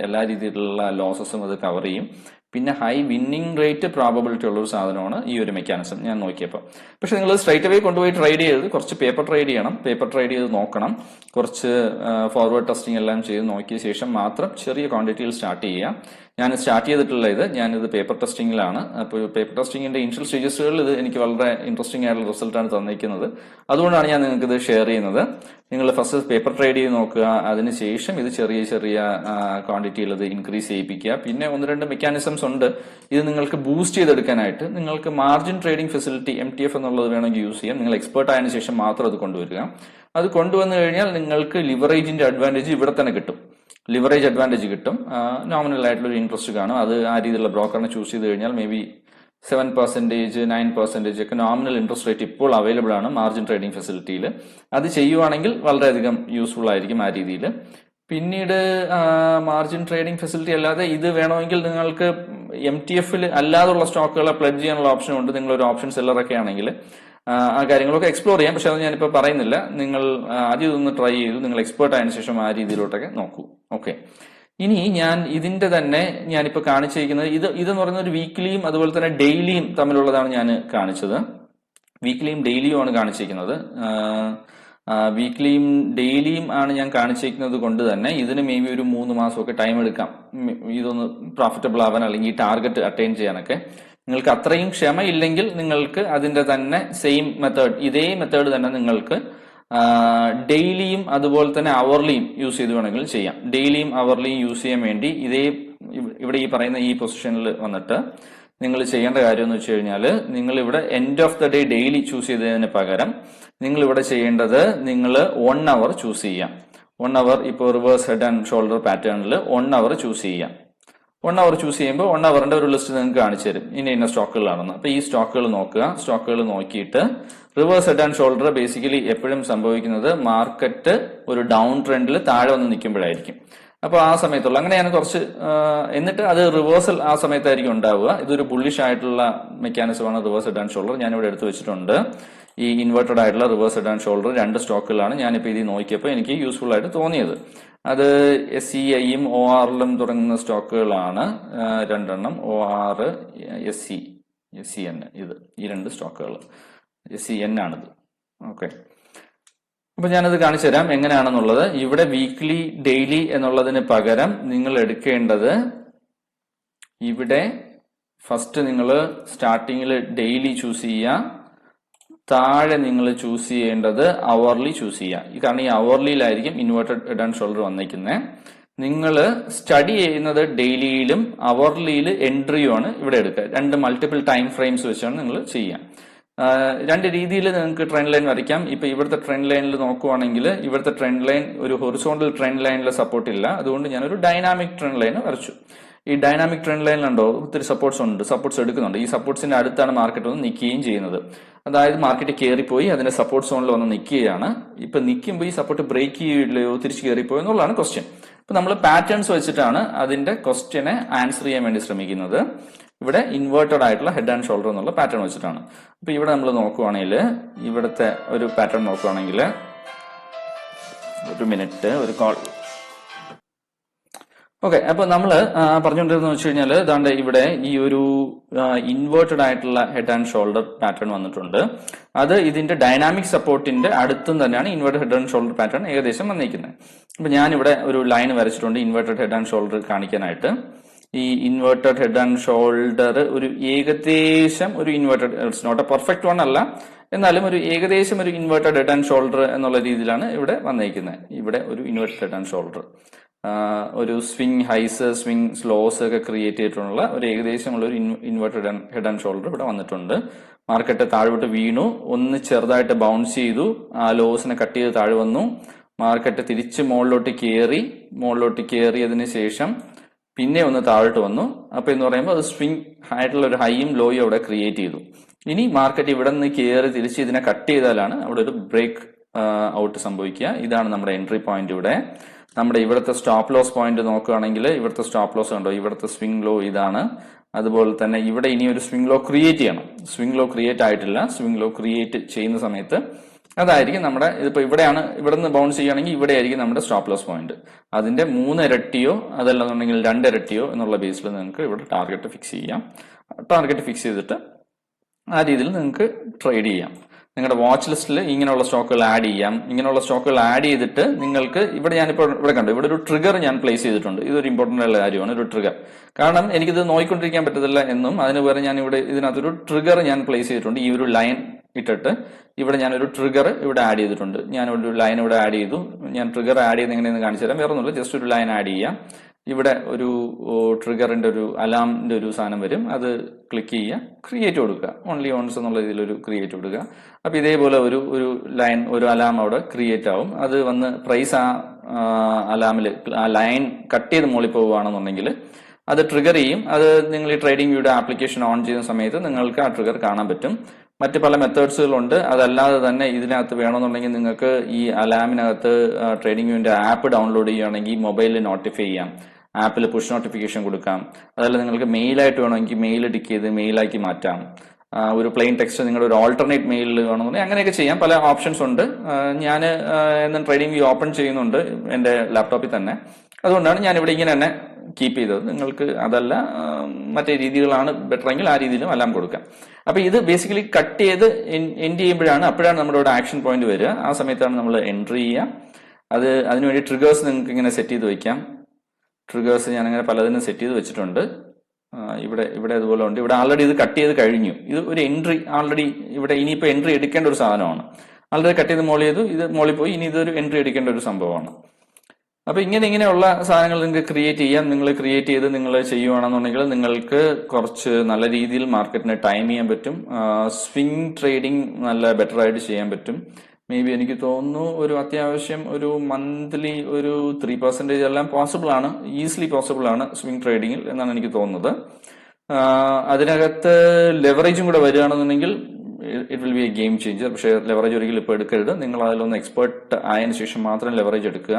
എല്ലാ രീതിയിലുള്ള ലോസസും അത് കവർ ചെയ്യും. പിന്നെ ഹൈ വിന്നിംഗ് റേറ്റ് പ്രോബബിലിറ്റി ഉള്ള ഒരു സാധനമാണ് ഈ ഒരു മെക്കാനിസം ഞാൻ നോക്കിയപ്പോൾ. പക്ഷെ നിങ്ങൾ സ്ട്രൈറ്റ് അവേ കൊണ്ടുപോയി ട്രേഡ് ചെയ്ത് കുറച്ച് പേപ്പർ ട്രേഡ് ചെയ്യണം, പേപ്പർ ട്രേഡ് ചെയ്ത് നോക്കണം, കുറച്ച് ഫോർവേഡ് ടെസ്റ്റിംഗ് എല്ലാം ചെയ്ത് നോക്കിയ ശേഷം മാത്രം ചെറിയ ക്വാണ്ടിറ്റിയിൽ സ്റ്റാർട്ട് ചെയ്യാം. ഞാൻ സ്റ്റാർട്ട് ചെയ്തിട്ടുള്ള ഞാനിത് പേപ്പർ ടെസ്റ്റിംഗിലാണ്. അപ്പോൾ പേപ്പർ ടെസ്റ്റിംഗിന്റെ ഇനിഷ്യൽ സ്റ്റേജസുകളിൽ ഇത് എനിക്ക് വളരെ ഇൻട്രസ്റ്റിംഗ് ആയിട്ടുള്ള റിസൾട്ടാണ് തന്നിരിക്കുന്നത്. അതുകൊണ്ടാണ് ഞാൻ നിങ്ങൾക്ക് ഇത് ഷെയർ ചെയ്യുന്നത്. നിങ്ങൾ ഫസ്റ്റ് പേപ്പർ ട്രേഡ് ചെയ്ത് നോക്കുക, അതിനുശേഷം ഇത് ചെറിയ ചെറിയ ക്വാണ്ടിറ്റിയിൽ ഇത് ഇൻക്രീസ് ചെയ്യിപ്പിക്കുക. പിന്നെ 1-2 മെക്കാനിസംസ് ഉണ്ട് ഇത് നിങ്ങൾക്ക് ബൂസ്റ്റ് ചെയ്തെടുക്കാനായിട്ട്. നിങ്ങൾക്ക് മാർജിൻ ട്രേഡിംഗ് ഫെസിലിറ്റി MTF എന്നുള്ളത് വേണമെങ്കിൽ യൂസ് ചെയ്യാം. നിങ്ങൾ എക്സ്പേർട്ട് ആയതിനു ശേഷം മാത്രം അത് കൊണ്ടുവരിക. അത് കൊണ്ടുവന്നു കഴിഞ്ഞാൽ നിങ്ങൾക്ക് ലിവറേജിന്റെ അഡ്വാൻറ്റേജ് ഇവിടെ തന്നെ കിട്ടും. ലിവറേജ് അഡ്വാൻറ്റേജ് കിട്ടും, നോമിനൽ ആയിട്ടുള്ള ഒരു ഇൻട്രസ്റ്റ് കാണും. അത് ആ രീതിയിലുള്ള ബ്രോക്കറിനെ ചൂസ് ചെയ്ത് കഴിഞ്ഞാൽ മേ ബി 7%, 9% ഒക്കെ നോമിനൽ ഇൻട്രസ്റ്റ് റേറ്റ് ഇപ്പോൾ അവൈലബിൾ ആണ് മാർജിൻ ട്രേഡിംഗ് ഫെസിലിറ്റിയിൽ. അത് ചെയ്യുവാണെങ്കിൽ വളരെയധികം യൂസ്ഫുൾ ആയിരിക്കും ആ രീതിയിൽ. പിന്നീട് മാർജിൻ ട്രേഡിംഗ് ഫെസിലിറ്റി അല്ലാതെ ഇത് വേണമെങ്കിൽ നിങ്ങൾക്ക് MTF-ൽ അല്ലാതുള്ള സ്റ്റോക്കുകളെ പ്ലെഡ്ജ് ചെയ്യാനുള്ള ഓപ്ഷൻ ഉണ്ട്. നിങ്ങളൊരു ഓപ്ഷൻ സെല്ലറൊക്കെ ആണെങ്കിൽ ആ കാര്യങ്ങളൊക്കെ എക്സ്പ്ലോർ ചെയ്യാം. പക്ഷെ അത് ഞാനിപ്പോൾ പറയുന്നില്ല. നിങ്ങൾ ആദ്യം ഇതൊന്ന് ട്രൈ ചെയ്തു, നിങ്ങൾ എക്സ്പേർട്ട് ആയതിനു ശേഷം ആ രീതിയിലോട്ടൊക്കെ നോക്കൂ. ഓക്കെ, ഇനി ഞാൻ ഇതിന്റെ തന്നെ ഞാനിപ്പോൾ കാണിച്ചിരിക്കുന്നത് ഇതെന്ന് പറയുന്ന ഒരു വീക്ക്ലിയും അതുപോലെ തന്നെ ഡെയിലിയും തമ്മിലുള്ളതാണ് ഞാൻ കാണിച്ചത്. വീക്ക്ലിയും ഡെയിലിയും ആണ് കാണിച്ചിരിക്കുന്നത്. വീക്ക്ലിയും ഡെയിലിയും ആണ് ഞാൻ കാണിച്ചിരിക്കുന്നത് കൊണ്ട് തന്നെ ഇതിന് മേ ബി ഒരു 3 മാസമൊക്കെ ടൈം എടുക്കാം ഇതൊന്ന് പ്രോഫിറ്റബിൾ ആവാൻ അല്ലെങ്കിൽ ടാർഗറ്റ് അറ്റൈൻ ചെയ്യാനൊക്കെ. നിങ്ങൾക്ക് അത്രയും ക്ഷമയില്ലെങ്കിൽ നിങ്ങൾക്ക് അതിന്റെ തന്നെ സെയിം മെത്തേഡ്, ഇതേ മെത്തേഡ് തന്നെ നിങ്ങൾക്ക് ഡെയിലിയും അതുപോലെ തന്നെ അവർലിയും യൂസ് ചെയ്ത് വേണമെങ്കിൽ ചെയ്യാം. ഡെയിലിയും അവർലിയും യൂസ് ചെയ്യാൻ വേണ്ടി ഇവിടെ ഈ പറയുന്ന ഈ പൊസിഷനിൽ വന്നിട്ട് നിങ്ങൾ ചെയ്യേണ്ട കാര്യം എന്ന് വെച്ച് കഴിഞ്ഞാൽ നിങ്ങൾ ഇവിടെ end of the day daily choose ചെയ്തതിന് പകരം നിങ്ങൾ ഇവിടെ ചെയ്യേണ്ടത് നിങ്ങൾ 1 അവർ ചൂസ് ചെയ്യാം. 1 അവർ ഇപ്പോൾ റിവേഴ്സ് ഹെഡ് ആൻഡ് ഷോൾഡർ പാറ്റേണിൽ 1 അവർ ചൂസ് ചെയ്യാം. 1 അവർ ചൂസ് ചെയ്യുമ്പോൾ 1 അവറിന്റെ ഒരു ലിസ്റ്റ് നിങ്ങൾക്ക് കാണിച്ചു തരും ഇന്ന സ്റ്റോക്കുകളാണെന്ന്. അപ്പൊ ഈ സ്റ്റോക്കുകൾ നോക്കുക. സ്റ്റോക്കുകൾ നോക്കിയിട്ട് reverse head and shoulder basically എപ്പോഴും സംഭവിക്കുന്നത് മാർക്കറ്റ് ഒരു ഡൗൺ ട്രെൻഡിൽ താഴെ വന്ന് നിൽക്കുമ്പോഴായിരിക്കും. അപ്പൊ ആ സമയത്തുള്ള അങ്ങനെയാണ് കുറച്ച്, എന്നിട്ട് അത് റിവേഴ്സൽ ആ സമയത്തായിരിക്കും ഉണ്ടാവുക. ഇതൊരു ബുള്ളിഷ് ആയിട്ടുള്ള മെക്കാനിസമാണ് റിവേഴ്സ് ഹെഡ് ആൻഡ് ഷോൾഡർ. ഞാനിവിടെ എടുത്തു വെച്ചിട്ടുണ്ട്. ഈ ഇൻവേർട്ടഡ് ആയിട്ടുള്ള റിവേഴ്സ് ഹെഡ് ആൻഡ് ഷോൾഡർ 2 സ്റ്റോക്കുകളാണ് ഞാനിപ്പോൾ ഇത് നോക്കിയപ്പോൾ എനിക്ക് യൂസ്ഫുൾ ആയിട്ട് തോന്നിയത്. അത് SEIയും ORലും തുടങ്ങുന്ന സ്റ്റോക്കുകളാണ്. 2 എണ്ണം OR SEN, ഇത് ഈ 2 സ്റ്റോക്കുകൾ SEN ആണിത്. ഓക്കെ, അപ്പൊ ഞാനത് കാണിച്ചു തരാം എങ്ങനെയാണെന്നുള്ളത്. ഇവിടെ വീക്ക്ലി ഡെയിലി എന്നുള്ളതിന് പകരം നിങ്ങൾ എടുക്കേണ്ടത് ഇവിടെ ഫസ്റ്റ് നിങ്ങൾ സ്റ്റാർട്ടിങ്ങിൽ ഡെയിലി ചൂസ് ചെയ്യുക, താഴെ നിങ്ങൾ ചൂസ് ചെയ്യേണ്ടത് അവർലി ചൂസ് ചെയ്യുക. കാരണം ഈ അവർലിയിലായിരിക്കും ഇൻവേർട്ടഡ് ഹെഡ് ആൻഡ് ഷോൾഡർ വന്നിരിക്കുന്നത്. നിങ്ങൾ സ്റ്റഡി ചെയ്യുന്നത് ഡെയിലിയിലും അവർലിയിൽ എൻട്രിയുമാണ് ഇവിടെ എടുക്കുക. 2 മൾട്ടിപ്പിൾ ടൈം ഫ്രെയിംസ് വെച്ചാണ് നിങ്ങൾ ചെയ്യുക. 2 രീതിയിൽ നിങ്ങൾക്ക് ട്രെൻഡ് ലൈൻ വരയ്ക്കാം. ഇപ്പൊ ഇവിടുത്തെ ട്രെൻഡ് ലൈനിൽ നോക്കുവാണെങ്കിൽ ഇവിടുത്തെ ട്രെൻഡ് ലൈൻ ഒരു ഹൊറിസോണ്ടൽ ട്രെൻഡ് ലൈനിൽ സപ്പോർട്ട് ഇല്ല. അതുകൊണ്ട് ഞാനൊരു ഡൈനാമിക് ട്രെൻഡ് ലൈൻ വരച്ചു. ഈ ഡൈനാമിക് ട്രെൻഡ് ലൈനിലുണ്ടോ ഒത്തിരി സപ്പോർട്ട്സ് ഉണ്ട്, സപ്പോർട്ട്സ് എടുക്കുന്നുണ്ട്. ഈ സപ്പോർട്ട്സിന്റെ അടുത്താണ് മാർക്കറ്റ് വന്ന് നിൽക്കുകയും ചെയ്യുന്നത്. അതായത് മാർക്കറ്റ് കയറിപ്പോയി അതിന്റെ സപ്പോർട്ട് സോണിൽ വന്ന് നിൽക്കുകയാണ്. ഇപ്പൊ നിൽക്കുമ്പോൾ ഈ സപ്പോർട്ട് ബ്രേക്ക് ചെയ്യില്ലയോ, തിരിച്ചു കയറിപ്പോയോ എന്നുള്ളതാണ് ക്വസ്റ്റ്യൻ. അപ്പൊ നമ്മൾ പാറ്റേൺസ് വെച്ചിട്ടാണ് അതിന്റെ ക്വസ്റ്റ്യനെ ആൻസർ ചെയ്യാൻ വേണ്ടി ശ്രമിക്കുന്നത്. ഇവിടെ ഇൻവേർട്ടഡ് ആയിട്ടുള്ള ഹെഡ് ആൻഡ് ഷോൾഡർ എന്നുള്ള പാറ്റേൺ വെച്ചിട്ടാണ്. അപ്പൊ ഇവിടെ നമ്മൾ നോക്കുവാണെങ്കിൽ ഇവിടുത്തെ ഒരു പാറ്റേൺ നോക്കുവാണെങ്കിൽ, ഒരു മിനിറ്റ്, ഒരു കോൾ. ഓക്കെ, അപ്പൊ നമ്മൾ പറഞ്ഞുകൊണ്ടിരുന്നത് വെച്ച് കഴിഞ്ഞാൽ ഇതാണ്ട് ഇവിടെ ഈ ഒരു ഇൻവേർട്ടഡ് ആയിട്ടുള്ള ഹെഡ് ആൻഡ് ഷോൾഡർ പാറ്റേൺ വന്നിട്ടുണ്ട്. അത് ഇതിന്റെ ഡൈനാമിക് സപ്പോർട്ടിന്റെ അടുത്തും തന്നെയാണ് inverted head and shoulder pattern ഏകദേശം വന്നിരിക്കുന്നത്. അപ്പൊ ഞാനിവിടെ ഒരു ലൈൻ വരച്ചിട്ടുണ്ട് ഇൻവേർട്ടഡ് ഹെഡ് ആൻഡ് ഷോൾഡർ കാണിക്കാനായിട്ട്. ഈ ഇൻവേർട്ടഡ് ഹെഡ് ആൻഡ് ഷോൾഡർ ഒരു ഏകദേശം ഒരു inverted, it's not a perfect one അല്ല, എന്നാലും ഒരു ഏകദേശം ഒരു ഇൻവേർട്ടഡ് ഹെഡ് ആൻഡ് ഷോൾഡർ എന്നുള്ള രീതിയിലാണ് ഇവിടെ വന്നിരിക്കുന്നത്. ഇവിടെ ഒരു ഇൻവേർട്ടഡ് ഹെഡ് ആൻഡ് ഷോൾഡർ, ഒരു സ്വിംഗ് ഹൈസ് സ്വിംഗ് സ്ലോസ് ഒക്കെ ക്രിയേറ്റ് ചെയ്തിട്ടുള്ള ഒരു ഏകദേശമുള്ള ഒരു ഇൻവേർട്ടഡ് ഹെഡ് ആൻഡ് ഷോൾഡർ ഇവിടെ വന്നിട്ടുണ്ട്. മാർക്കറ്റ് താഴോട്ട് വീണു, ഒന്ന് ചെറുതായിട്ട് ബൗൺസ് ചെയ്തു, ആ ലോസിനെ കട്ട് ചെയ്ത് താഴെ വന്നു. മാർക്കറ്റ് തിരിച്ച് മുകളിലോട്ട് കയറിയതിനു ശേഷം പിന്നെ ഒന്ന് താഴോട്ട് വന്നു. അപ്പൊ എന്ന് പറയുമ്പോൾ അത് സ്വിംഗ് ആയിട്ടുള്ള ഒരു ഹൈയും ലോയും അവിടെ ക്രിയേറ്റ് ചെയ്തു. ഇനി മാർക്കറ്റ് ഇവിടെ നിന്ന് കയറി തിരിച്ച് ഇതിനെ കട്ട് ചെയ്താലാണ് അവിടെ ഒരു ബ്രേക്ക് ഔട്ട് സംഭവിക്കുക. ഇതാണ് നമ്മുടെ എൻട്രി പോയിന്റ്. ഇവിടെ നമ്മുടെ ഇവിടുത്തെ സ്റ്റോപ്പ് ലോസ് പോയിന്റ് നോക്കുകയാണെങ്കിൽ ഇവിടുത്തെ സ്റ്റോപ്പ് ലോസ് കണ്ടോ, ഇവിടുത്തെ സ്വിംഗ് ലോ ഇതാണ്. അതുപോലെ തന്നെ ഇവിടെ ഇനി ഒരു സ്വിംഗ് ലോ ക്രിയേറ്റ് ചെയ്യണം. സ്വിംഗ് ലോ ക്രിയേറ്റ് ആയിട്ടില്ല. സ്വിംഗ് ലോ ക്രിയേറ്റ് ചെയ്യുന്ന സമയത്ത് അതായിരിക്കും നമ്മുടെ, ഇതിപ്പോ ഇവിടെയാണ്, ഇവിടെ നിന്ന് ബൗൺസ് ചെയ്യുകയാണെങ്കിൽ ഇവിടെ ആയിരിക്കും നമ്മുടെ സ്റ്റോപ്പ് ലോസ് പോയിന്റ്. അതിന്റെ 3 ഇരട്ടിയോ അതല്ലെന്നുണ്ടെങ്കിൽ 2 ഇരട്ടിയോ എന്നുള്ള ബേസിൽ നിങ്ങൾക്ക് ഇവിടെ ടാർഗറ്റ് ഫിക്സ് ചെയ്യാം. ടാർഗറ്റ് ഫിക്സ് ചെയ്തിട്ട് ആ രീതിയിൽ നിങ്ങൾക്ക് ട്രേഡ് ചെയ്യാം. നിങ്ങളുടെ വാച്ച് ലിസ്റ്റിൽ ഇങ്ങനെയുള്ള സ്റ്റോക്കുകൾ ആഡ് ചെയ്യാം. ഇങ്ങനെയുള്ള സ്റ്റോക്കുകൾ ആഡ് ചെയ്തിട്ട് നിങ്ങൾക്ക് ഞാനിപ്പോൾ ഇവിടെ കണ്ടു, ഇവിടെ ഒരു ട്രിഗർ ഞാൻ പ്ലേസ് ചെയ്തിട്ടുണ്ട്. ഇതൊരു ഇമ്പോർട്ടന്റ് ആയിട്ടുള്ള കാര്യമാണ്, ഒരു ട്രിഗർ. കാരണം എനിക്കിത് നോക്കിക്കൊണ്ടിരിക്കാൻ പറ്റത്തില്ല എന്നും അതിന് പകരം ഞാൻ ഇവിടെ ഇതിനകത്തൊരു ട്രിഗർ ഞാൻ പ്ലേസ് ചെയ്തിട്ടുണ്ട്. ഈ ഒരു ലൈൻ ഇട്ടിട്ട് ഇവിടെ ഞാനൊരു ട്രിഗർ ഇവിടെ ആഡ് ചെയ്തിട്ടുണ്ട്. ഞാൻ ഒരു ലൈൻ ഇവിടെ ആഡ് ചെയ്തു. ഞാൻ ട്രിഗർ ആഡ് ചെയ്ത് എങ്ങനെയെന്ന് കാണിച്ചു തരാം. വേറെ ഒന്നുമില്ല, ജസ്റ്റ് ഒരു ലൈൻ ആഡ് ചെയ്യാം. ഇവിടെ ഒരു ട്രിഗറിന്റെ ഒരു അലാമിന്റെ ഒരു സാധനം വരും. അത് ക്ലിക്ക് ചെയ്യുക, ക്രിയേറ്റ് കൊടുക്കുക, ഓൺലി ഓൺസ് എന്നുള്ള രീതിയിൽ ഒരു ക്രിയേറ്റ് കൊടുക്കുക. അപ്പൊ ഇതേപോലെ ഒരു ലൈൻ, ഒരു അലാം അവിടെ ക്രിയേറ്റ് ആവും. അത് വന്ന് പ്രൈസ് ആ അലാമിൽ ആ ലൈൻ കട്ട് ചെയ്ത് മുകളിൽ പോവുകയാണെന്നുണ്ടെങ്കിൽ അത് ട്രിഗർ ചെയ്യും. അത് നിങ്ങൾ ഈ ട്രേഡിംഗ് വ്യൂയുടെ ആപ്ലിക്കേഷൻ ഓൺ ചെയ്യുന്ന സമയത്ത് നിങ്ങൾക്ക് ആ ട്രിഗർ കാണാൻ പറ്റും. മറ്റ് പല മെത്തേഡ്സുകളുണ്ട്. അതല്ലാതെ തന്നെ ഇതിനകത്ത് വേണമെന്നുണ്ടെങ്കിൽ നിങ്ങൾക്ക് ഈ അലാമിനകത്ത് ട്രേഡിംഗ് വ്യൂവിന്റെ ആപ്പ് ഡൗൺലോഡ് ചെയ്യുകയാണെങ്കിൽ മൊബൈലിൽ നോട്ടിഫൈ ചെയ്യാം, ആപ്പിൽ പുഷ് നോട്ടിഫിക്കേഷൻ കൊടുക്കാം. അതല്ല നിങ്ങൾക്ക് മെയിലായിട്ട് വേണമെങ്കിൽ മെയിൽ ടിക്ക് ചെയ്ത് മെയിലാക്കി മാറ്റാം. ഒരു പ്ലെയിൻ ടെക്സ്റ്റ് നിങ്ങളുടെ ഒരു ഓൾട്ടർനേറ്റ് മെയിലിൽ വേണമെന്നുണ്ടെങ്കിൽ അങ്ങനെയൊക്കെ ചെയ്യാം. പല ഓപ്ഷൻസ് ഉണ്ട്. ഞാൻ ട്രേഡിംഗ് വ്യൂ ഓപ്പൺ ചെയ്യുന്നുണ്ട് എൻ്റെ ലാപ്ടോപ്പിൽ തന്നെ. അതുകൊണ്ടാണ് ഞാൻ ഇവിടെ ഇങ്ങനെ തന്നെ കീപ്പ് ചെയ്തത്. നിങ്ങൾക്ക് അതല്ല മറ്റേ രീതികളാണ് ബെറ്റർ എങ്കിൽ ആ രീതിയിലും അലാം കൊടുക്കാം. അപ്പൊ ഇത് ബേസിക്കലി കട്ട് ചെയ്ത് എൻഡ് ചെയ്യുമ്പോഴാണ്, അപ്പോഴാണ് നമ്മുടെ ഇവിടെ ആക്ഷൻ പോയിന്റ് വരിക. ആ സമയത്താണ് നമ്മൾ എൻട്രി ചെയ്യുക. അതിനുവേണ്ടി ട്രിഗേഴ്സ് നിങ്ങൾക്ക് ഇങ്ങനെ സെറ്റ് ചെയ്ത് വെക്കാം. ട്രിഗേഴ്സ് ഞാൻ അങ്ങനെ പലതിനും സെറ്റ് ചെയ്ത് വെച്ചിട്ടുണ്ട്. ഇവിടെ അതുപോലെ ഉണ്ട്. ഇവിടെ ആൾറെഡി ഇത് കട്ട് ചെയ്ത് കഴിഞ്ഞു. ഇത് ഒരു എൻട്രി ആൾറെഡി ഇവിടെ ഇനിയിപ്പോൾ എൻട്രി എടുക്കേണ്ട ഒരു സാധനമാണ്. ആൾറെഡി കട്ട് ചെയ്ത് മോളി ചെയ്തു, ഇത് മോളി പോയി, ഇനി ഇതൊരു എൻട്രി എടുക്കേണ്ട ഒരു സംഭവമാണ്. അപ്പൊ ഇങ്ങനെയുള്ള സാധനങ്ങൾ നിങ്ങൾക്ക് ക്രിയേറ്റ് ചെയ്യാം. നിങ്ങൾ ക്രിയേറ്റ് ചെയ്ത് നിങ്ങൾ ചെയ്യുവാണെന്നുണ്ടെങ്കിൽ നിങ്ങൾക്ക് കുറച്ച് നല്ല രീതിയിൽ മാർക്കറ്റിനെ ടൈം ചെയ്യാൻ പറ്റും. സ്വിംഗ് ട്രേഡിംഗ് നല്ല ബെറ്റർ ആയിട്ട് ചെയ്യാൻ പറ്റും. മേ ബി എനിക്ക് തോന്നുന്നു ഒരു അത്യാവശ്യം ഒരു മന്ത്ലി ഒരു 3% എല്ലാം പോസിബിൾ ആണ്, ഈസിലി പോസിബിൾ ആണ് സ്വിംഗ് ട്രേഡിങ്ങിൽ എന്നാണ് എനിക്ക് തോന്നുന്നത്. അതിനകത്ത് ലെവറേജും കൂടെ വരികയാണെന്നുണ്ടെങ്കിൽ it will be A game changer. പക്ഷേ ലെവറേജ് ഒരിക്കലും ഇപ്പോൾ എടുക്കരുത്. നിങ്ങൾ അതിലൊന്ന് എക്സ്പെർട്ട് ആയതിനു ശേഷം മാത്രം ലെവറേജ് എടുക്കുക.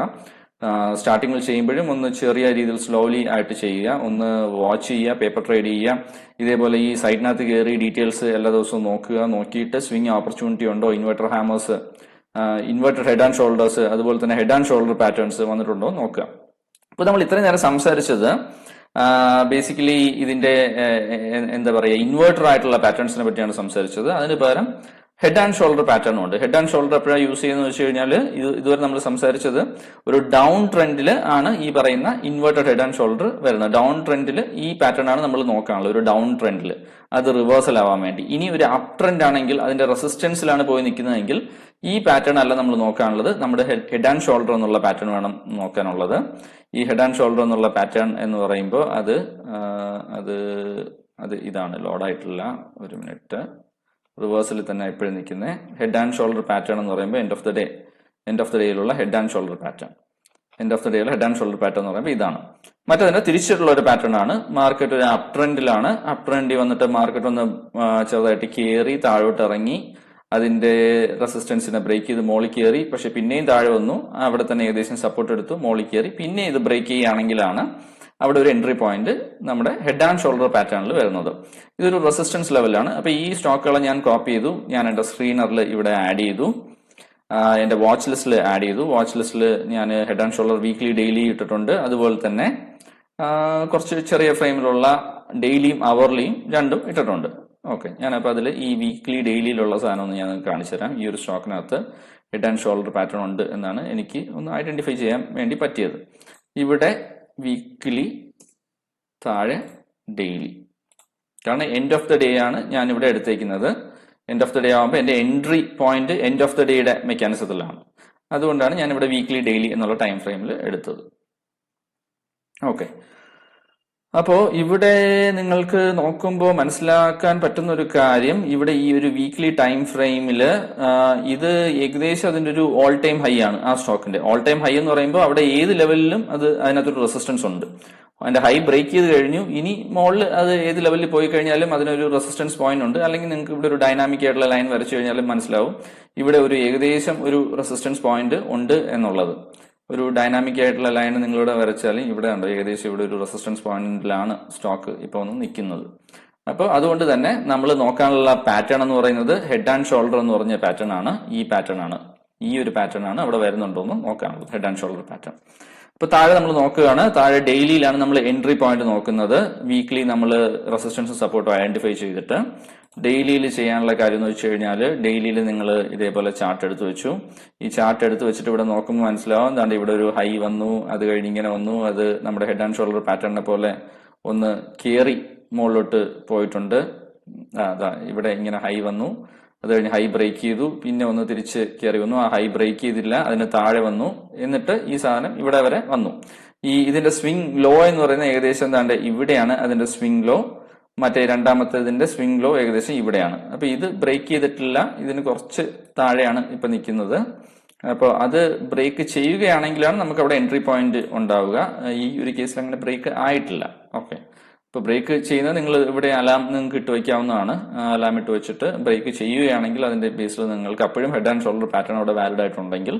സ്റ്റാർട്ടിങ്ങിൽ ചെയ്യുമ്പോഴും ഒന്ന് ചെറിയ രീതിയിൽ സ്ലോലി ആയിട്ട് ചെയ്യുക. ഒന്ന് വാച്ച് ചെയ്യുക, പേപ്പർ ട്രേഡ് ചെയ്യുക. ഇതേപോലെ ഈ സൈറ്റിനകത്ത് കയറി ഡീറ്റെയിൽസ് എല്ലാ ദിവസവും നോക്കുക. നോക്കിയിട്ട് സ്വിംഗ് ഓപ്പർച്യൂണിറ്റി ഉണ്ടോ, inverter hammers, inverter head and shoulders, അതുപോലെ തന്നെ ഹെഡ് ആൻഡ് ഷോൾഡർ പാറ്റേൺസ് വന്നിട്ടുണ്ടോ നോക്കുക. അപ്പോൾ നമ്മൾ ഇത്രയും നേരം സംസാരിച്ചത് ബേസിക്കലി ഇതിന്റെ എന്താ പറയുക, ഇൻവെർട്ടർ ആയിട്ടുള്ള പാറ്റേൺസിനെ പറ്റിയാണ് സംസാരിച്ചത്. അതിന് പകരം ഹെഡ് ആൻഡ് ഷോൾഡർ പാറ്റേൺ ഉണ്ട്. ഹെഡ് ആൻഡ് ഷോൾഡർ എപ്പോഴാണ് യൂസ് ചെയ്യുന്നത് വെച്ച് കഴിഞ്ഞാൽ ഇതുവരെ നമ്മൾ സംസാരിച്ചത് ഒരു ഡൗൺ ട്രെൻഡിൽ ആണ് ഈ പറയുന്ന ഇൻവേർട്ടഡ് ഹെഡ് ആൻഡ് ഷോൾഡർ വരുന്നത്. ഡൗൺ ട്രെൻഡിൽ ഈ പാറ്റേൺ ആണ് നമ്മൾ നോക്കാനുള്ളത്. ഒരു ഡൗൺ ട്രെൻഡിൽ അത് റിവേഴ്സൽ ആവാൻ വേണ്ടി. ഇനി ഒരു അപ് ട്രെൻഡ് ആണെങ്കിൽ അതിന്റെ റെസിസ്റ്റൻസിലാണ് പോയി നിൽക്കുന്നതെങ്കിൽ ഈ പാറ്റേൺ അല്ല നമ്മൾ നോക്കാനുള്ളത്. നമ്മുടെ ഹെഡ് ആൻഡ് ഷോൾഡർ എന്നുള്ള പാറ്റേൺ വേണം നോക്കാനുള്ളത്. ഈ ഹെഡ് ആൻഡ് ഷോൾഡർ എന്നുള്ള പാറ്റേൺ എന്ന് പറയുമ്പോൾ അത് ഇതാണ്, ലോഡായിട്ടുള്ള, ഒരു മിനിറ്റ്, റിവേഴ്സിൽ തന്നെ എപ്പോഴും നിൽക്കുന്നത് ഹെഡ് ആൻഡ് ഷോൾഡർ പാറ്റേൺ എന്ന് പറയുമ്പോൾ എൻഡ് ഓഫ് ദ ഡേയിലുള്ള head and shoulder pattern. End of the ഡേയിലുള്ള ഹെഡ് ആൻഡ് ഷോൾഡർ പാറ്റേൺ എന്ന് പറയുമ്പോൾ ഇതാണ്. മറ്റേതിന്റെ തിരിച്ചിട്ടുള്ള ഒരു പാറ്റേൺ ആണ്. മാർക്കറ്റ് ഒരു അപ് ട്രെൻഡിലാണ്. അപ് ട്രെൻഡിൽ വന്നിട്ട് മാർക്കറ്റ് ഒന്ന് ചെറുതായിട്ട് കയറി താഴോട്ട് ഇറങ്ങി അതിന്റെ റെസിസ്റ്റൻസിനെ ബ്രേക്ക് ചെയ്ത് മോളിൽ കയറി. പക്ഷെ പിന്നെയും താഴെ വന്നു, അവിടെ തന്നെ ഏകദേശം സപ്പോർട്ട് എടുത്തു, മോളിൽ കയറി. പിന്നെ ഇത് ബ്രേക്ക് ചെയ്യുകയാണെങ്കിലാണ് അവിടെ ഒരു എൻട്രി പോയിന്റ് നമ്മുടെ ഹെഡ് ആൻഡ് ഷോൾഡർ പാറ്റേണിൽ വരുന്നത്. ഇതൊരു റെസിസ്റ്റൻസ് ലെവലാണ്. അപ്പൊ ഈ സ്റ്റോക്കുകളെ ഞാൻ കോപ്പി ചെയ്തു, ഞാൻ എന്റെ സ്ക്രീനറിൽ ഇവിടെ ആഡ് ചെയ്തു, എന്റെ വാച്ച് ലിസ്റ്റിൽ ആഡ് ചെയ്തു. വാച്ച് ലിസ്റ്റിൽ ഞാൻ head and shoulder weekly daily ഇട്ടിട്ടുണ്ട്. അതുപോലെ തന്നെ കുറച്ച് ചെറിയ ഫ്രെയിമിലുള്ള ഡെയിലിയും അവർലിയും രണ്ടും ഇട്ടിട്ടുണ്ട്. ഓക്കെ, ഞാനപ്പോൾ അതിൽ ഈ വീക്ക്ലി ഡെയിലിയിലുള്ള സാധനം ഒന്ന് ഞാൻ കാണിച്ചു തരാം. ഈ ഒരു സ്റ്റോക്കിനകത്ത് ഹെഡ് ആൻഡ് ഷോൾഡർ പാറ്റേൺ ഉണ്ട് എന്നാണ് എനിക്ക് ഒന്ന് ഐഡന്റിഫൈ ചെയ്യാൻ വേണ്ടി പറ്റിയത്. ഇവിടെ വീക്ക്ലി, താഴെ ഡെയിലി. കാരണം എൻഡ് ഓഫ് ദ ഡേ ആണ് ഞാൻ ഇവിടെ എടുത്തേക്കുന്നത്. എൻഡ് ഓഫ് ദ ഡേ ആകുമ്പോൾ എൻ്റെ entry point end of the ഡേയുടെ മെക്കാനിസത്തിലാണ്. അതുകൊണ്ടാണ് ഞാൻ ഇവിടെ വീക്ക്ലി ഡെയിലി എന്നുള്ള ടൈം ഫ്രെയിമിൽ എടുത്തത്. ഓക്കെ, അപ്പോൾ ഇവിടെ നിങ്ങൾക്ക് നോക്കുമ്പോൾ മനസ്സിലാക്കാൻ പറ്റുന്ന ഒരു കാര്യം, ഇവിടെ ഈ ഒരു വീക്ക്ലി ടൈം ഫ്രെയിമിൽ ഇത് ഏകദേശം അതിൻ്റെ ഒരു ഓൾ ടൈം ഹൈ ആണ്. ആ സ്റ്റോക്കിന്റെ ഓൾ ടൈം ഹൈ എന്ന് പറയുമ്പോൾ അവിടെ ഏത് ലെവലിലും അതിനകത്തൊരു റെസിസ്റ്റൻസ് ഉണ്ട്. അതിന്റെ ഹൈ ബ്രേക്ക് ചെയ്ത് കഴിഞ്ഞു, ഇനി മുകളിൽ അത് ഏത് ലെവലിൽ പോയി കഴിഞ്ഞാലും അതിനൊരു റെസിസ്റ്റൻസ് പോയിന്റ് ഉണ്ട്. അല്ലെങ്കിൽ നിങ്ങൾക്ക് ഇവിടെ ഒരു ഡൈനാമിക് ആയിട്ടുള്ള ലൈൻ വരച്ചു കഴിഞ്ഞാലും മനസ്സിലാവും ഇവിടെ ഒരു ഏകദേശം ഒരു റെസിസ്റ്റൻസ് പോയിന്റ് ഉണ്ട് എന്നുള്ളത്. ഒരു ഡൈനാമിക് ആയിട്ടുള്ള ലൈൻ നിങ്ങളിവിടെ വരച്ചാൽ ഇവിടെ ഉണ്ട്, ഏകദേശം ഇവിടെ ഒരു റെസിസ്റ്റൻസ് പോയിന്റിലാണ് സ്റ്റോക്ക് ഇപ്പോൾ ഒന്ന് നിൽക്കുന്നത്. അപ്പോൾ അതുകൊണ്ട് തന്നെ നമ്മൾ നോക്കാനുള്ള പാറ്റേൺ എന്ന് പറയുന്നത് ഹെഡ് ആൻഡ് ഷോൾഡർ എന്ന് പറഞ്ഞ പാറ്റേൺ ആണ്. ഈ ഒരു പാറ്റേൺ ആണ് അവിടെ വരുന്നുണ്ടോ എന്ന് നോക്കാനുള്ളത്, ഹെഡ് ആൻഡ് ഷോൾഡർ പാറ്റേൺ. അപ്പൊ താഴെ നമ്മൾ നോക്കുകയാണ്, താഴെ ഡെയിലിയിലാണ് നമ്മൾ എൻട്രി പോയിന്റ് നോക്കുന്നത്. വീക്ക്ലി നമ്മൾ റെസിസ്റ്റൻസും സപ്പോർട്ടും ഐഡന്റിഫൈ ചെയ്തിട്ട് ഡെയിലിയിൽ ചെയ്യാനുള്ള കാര്യം എന്ന് വെച്ച് കഴിഞ്ഞാൽ, ഡെയിലിയിൽ നിങ്ങൾ ഇതേപോലെ ചാർട്ട് എടുത്ത് വെച്ചു. ഈ ചാർട്ട് എടുത്ത് വെച്ചിട്ട് ഇവിടെ നോക്കുമ്പോൾ മനസ്സിലാവും, എന്താണ്ട് ഇവിടെ ഒരു ഹൈ വന്നു, അത് കഴിഞ്ഞ് ഇങ്ങനെ വന്നു, അത് നമ്മുടെ ഹെഡ് ആൻഡ് ഷോൾഡർ പാറ്റേണിനെ പോലെ ഒന്ന് കയറി മുകളിലോട്ട് പോയിട്ടുണ്ട്. അതാ ഇവിടെ ഇങ്ങനെ ഹൈ വന്നു, അത് കഴിഞ്ഞ് ഹൈ ബ്രേക്ക് ചെയ്തു, പിന്നെ ഒന്ന് തിരിച്ച് കയറി വന്നു, ആ ഹൈ ബ്രേക്ക് ചെയ്തില്ല, അതിന് താഴെ വന്നു, എന്നിട്ട് ഈ സാധനം ഇവിടെ വരെ വന്നു. ഇതിന്റെ സ്വിംഗ് ലോ എന്ന് പറയുന്നത് ഏകദേശം എന്താണ്ട് ഇവിടെയാണ് അതിന്റെ സ്വിംഗ് ലോ. മറ്റേ രണ്ടാമത്തേതിന്റെ സ്വിംഗ് ലോ ഏകദേശം ഇവിടെയാണ്. അപ്പൊ ഇത് ബ്രേക്ക് ചെയ്തിട്ടില്ല, ഇതിന് കുറച്ച് താഴെയാണ് ഇപ്പൊ നിൽക്കുന്നത്. അപ്പോൾ അത് ബ്രേക്ക് ചെയ്യുകയാണെങ്കിലാണ് നമുക്ക് അവിടെ എൻട്രി പോയിന്റ് ഉണ്ടാവുക. ഈ ഒരു കേസിൽ അങ്ങനെ ബ്രേക്ക് ആയിട്ടില്ല. ഓക്കെ, ഇപ്പൊ ബ്രേക്ക് ചെയ്യുന്നത് നിങ്ങൾ ഇവിടെ അലാം നിങ്ങൾക്ക് ഇട്ട് വയ്ക്കാവുന്നതാണ്. അലാം ഇട്ട് വെച്ചിട്ട് ബ്രേക്ക് ചെയ്യുകയാണെങ്കിൽ അതിന്റെ ബേസിൽ നിങ്ങൾക്ക് അപ്പോഴും ഹെഡ് ആൻഡ് ഷോൾഡർ പാറ്റേൺ അവിടെ വാലിഡ് ആയിട്ടുണ്ടെങ്കിൽ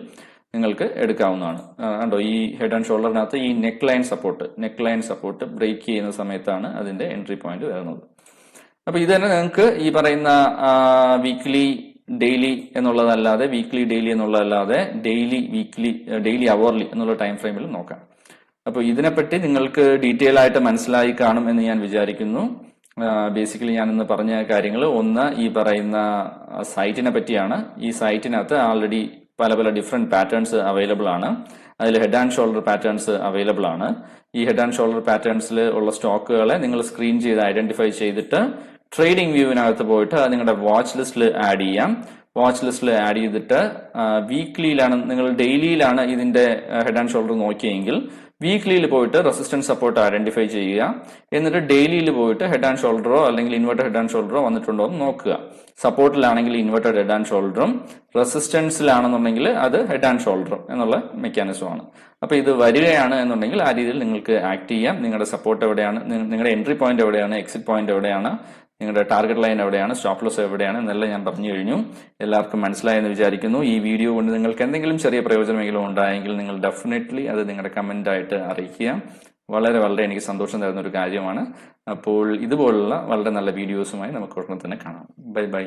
നിങ്ങൾക്ക് എടുക്കാവുന്നതാണ്. കണ്ടോ, ഈ ഹെഡ് ആൻഡ് ഷോൾഡറിനകത്ത് ഈ നെക്ക് ലൈൻ സപ്പോർട്ട് ബ്രേക്ക് ചെയ്യുന്ന സമയത്താണ് അതിന്റെ എൻട്രി പോയിന്റ് വരുന്നത്. അപ്പൊ ഇത് തന്നെ നിങ്ങൾക്ക് ഈ പറയുന്ന വീക്ക്ലി ഡെയിലി എന്നുള്ളതല്ലാതെ ഡെയിലി അവർലി എന്നുള്ള ടൈം ഫ്രെയിമിൽ നോക്കാം. അപ്പോൾ ഇതിനെപ്പറ്റി നിങ്ങൾക്ക് ഡീറ്റെയിൽ ആയിട്ട് മനസ്സിലായി കാണും എന്ന് ഞാൻ വിചാരിക്കുന്നു. ബേസിക്കലി ഞാൻ ഇന്ന് പറഞ്ഞ കാര്യങ്ങൾ, ഒന്ന് ഈ പറയുന്ന സൈറ്റിനെ പറ്റിയാണ്. ഈ സൈറ്റിനകത്ത് ആൾറെഡി പല ഡിഫറെന്റ് പാറ്റേൺസ് അവൈലബിൾ ആണ്. അതിൽ head and shoulder patterns available ആണ്. ഈ ഹെഡ് ആൻഡ് ഷോൾഡർ പാറ്റേൺസിൽ ഉള്ള സ്റ്റോക്കുകളെ നിങ്ങൾ സ്ക്രീൻ ചെയ്ത് ഐഡന്റിഫൈ ചെയ്തിട്ട് ട്രേഡിംഗ് വ്യൂവിനകത്ത് പോയിട്ട് അത് നിങ്ങളുടെ വാച്ച് ലിസ്റ്റിൽ ആഡ് ചെയ്യാം. വാച്ച് ലിസ്റ്റിൽ ആഡ് ചെയ്തിട്ട് വീക്ക്ലിയിലാണ്, നിങ്ങൾ ഡെയിലിയിലാണ് ഇതിന്റെ ഹെഡ് ആൻഡ് ഷോൾഡർ നോക്കിയെങ്കിൽ വീക്ക്ലിയിൽ പോയിട്ട് റെസിസ്റ്റൻസ് സപ്പോർട്ട് ഐഡന്റിഫൈ ചെയ്യുക. എന്നിട്ട് ഡെയിലിയിൽ പോയിട്ട് ഹെഡ് ആൻഡ് ഷോൾഡറോ അല്ലെങ്കിൽ ഇൻവെർട്ടഡ് ഹെഡ് ആൻഡ് ഷോൾഡറോ വന്നിട്ടുണ്ടോ എന്ന് നോക്കുക. സപ്പോർട്ടിലാണെങ്കിൽ ഇൻവെർട്ടഡ് ഹെഡ് ആൻഡ് ഷോൾഡറും, റെസിസ്റ്റൻസിലാണെന്നുണ്ടെങ്കിൽ അത് ഹെഡ് ആൻഡ് ഷോൾഡറും എന്നുള്ള മെക്കാനിസമാണ്. അപ്പൊ ഇത് വരികയാണ് എന്നുണ്ടെങ്കിൽ ആ രീതിയിൽ നിങ്ങൾക്ക് ആക്ട് ചെയ്യാം. നിങ്ങളുടെ സപ്പോർട്ട് എവിടെയാണ്, നിങ്ങളുടെ എൻട്രി പോയിന്റ് എവിടെയാണ്, എക്സിറ്റ് പോയിന്റ് എവിടെയാണ്, നിങ്ങളുടെ ടാർഗറ്റ് ലൈൻ എവിടെയാണ്, സ്റ്റോപ്പ് ലോസ് എവിടെയാണ് എന്നെല്ലാം ഞാൻ പറഞ്ഞു കഴിഞ്ഞു. എല്ലാവർക്കും മനസ്സിലായെന്ന് വിചാരിക്കുന്നു. ഈ വീഡിയോ കൊണ്ട് നിങ്ങൾക്ക് എന്തെങ്കിലും ചെറിയ പ്രയോജനമെങ്കിലും ഉണ്ടായെങ്കിൽ നിങ്ങൾ ഡെഫിനറ്റ്ലി അത് നിങ്ങളുടെ കമന്റ് ആയിട്ട് അറിയിക്കുക. വളരെ എനിക്ക് സന്തോഷം തരുന്ന ഒരു കാര്യമാണ്. അപ്പോൾ ഇതുപോലുള്ള വളരെ നല്ല വീഡിയോസുമായി നമുക്ക് ഉടനെ തന്നെ കാണാം. ബൈ.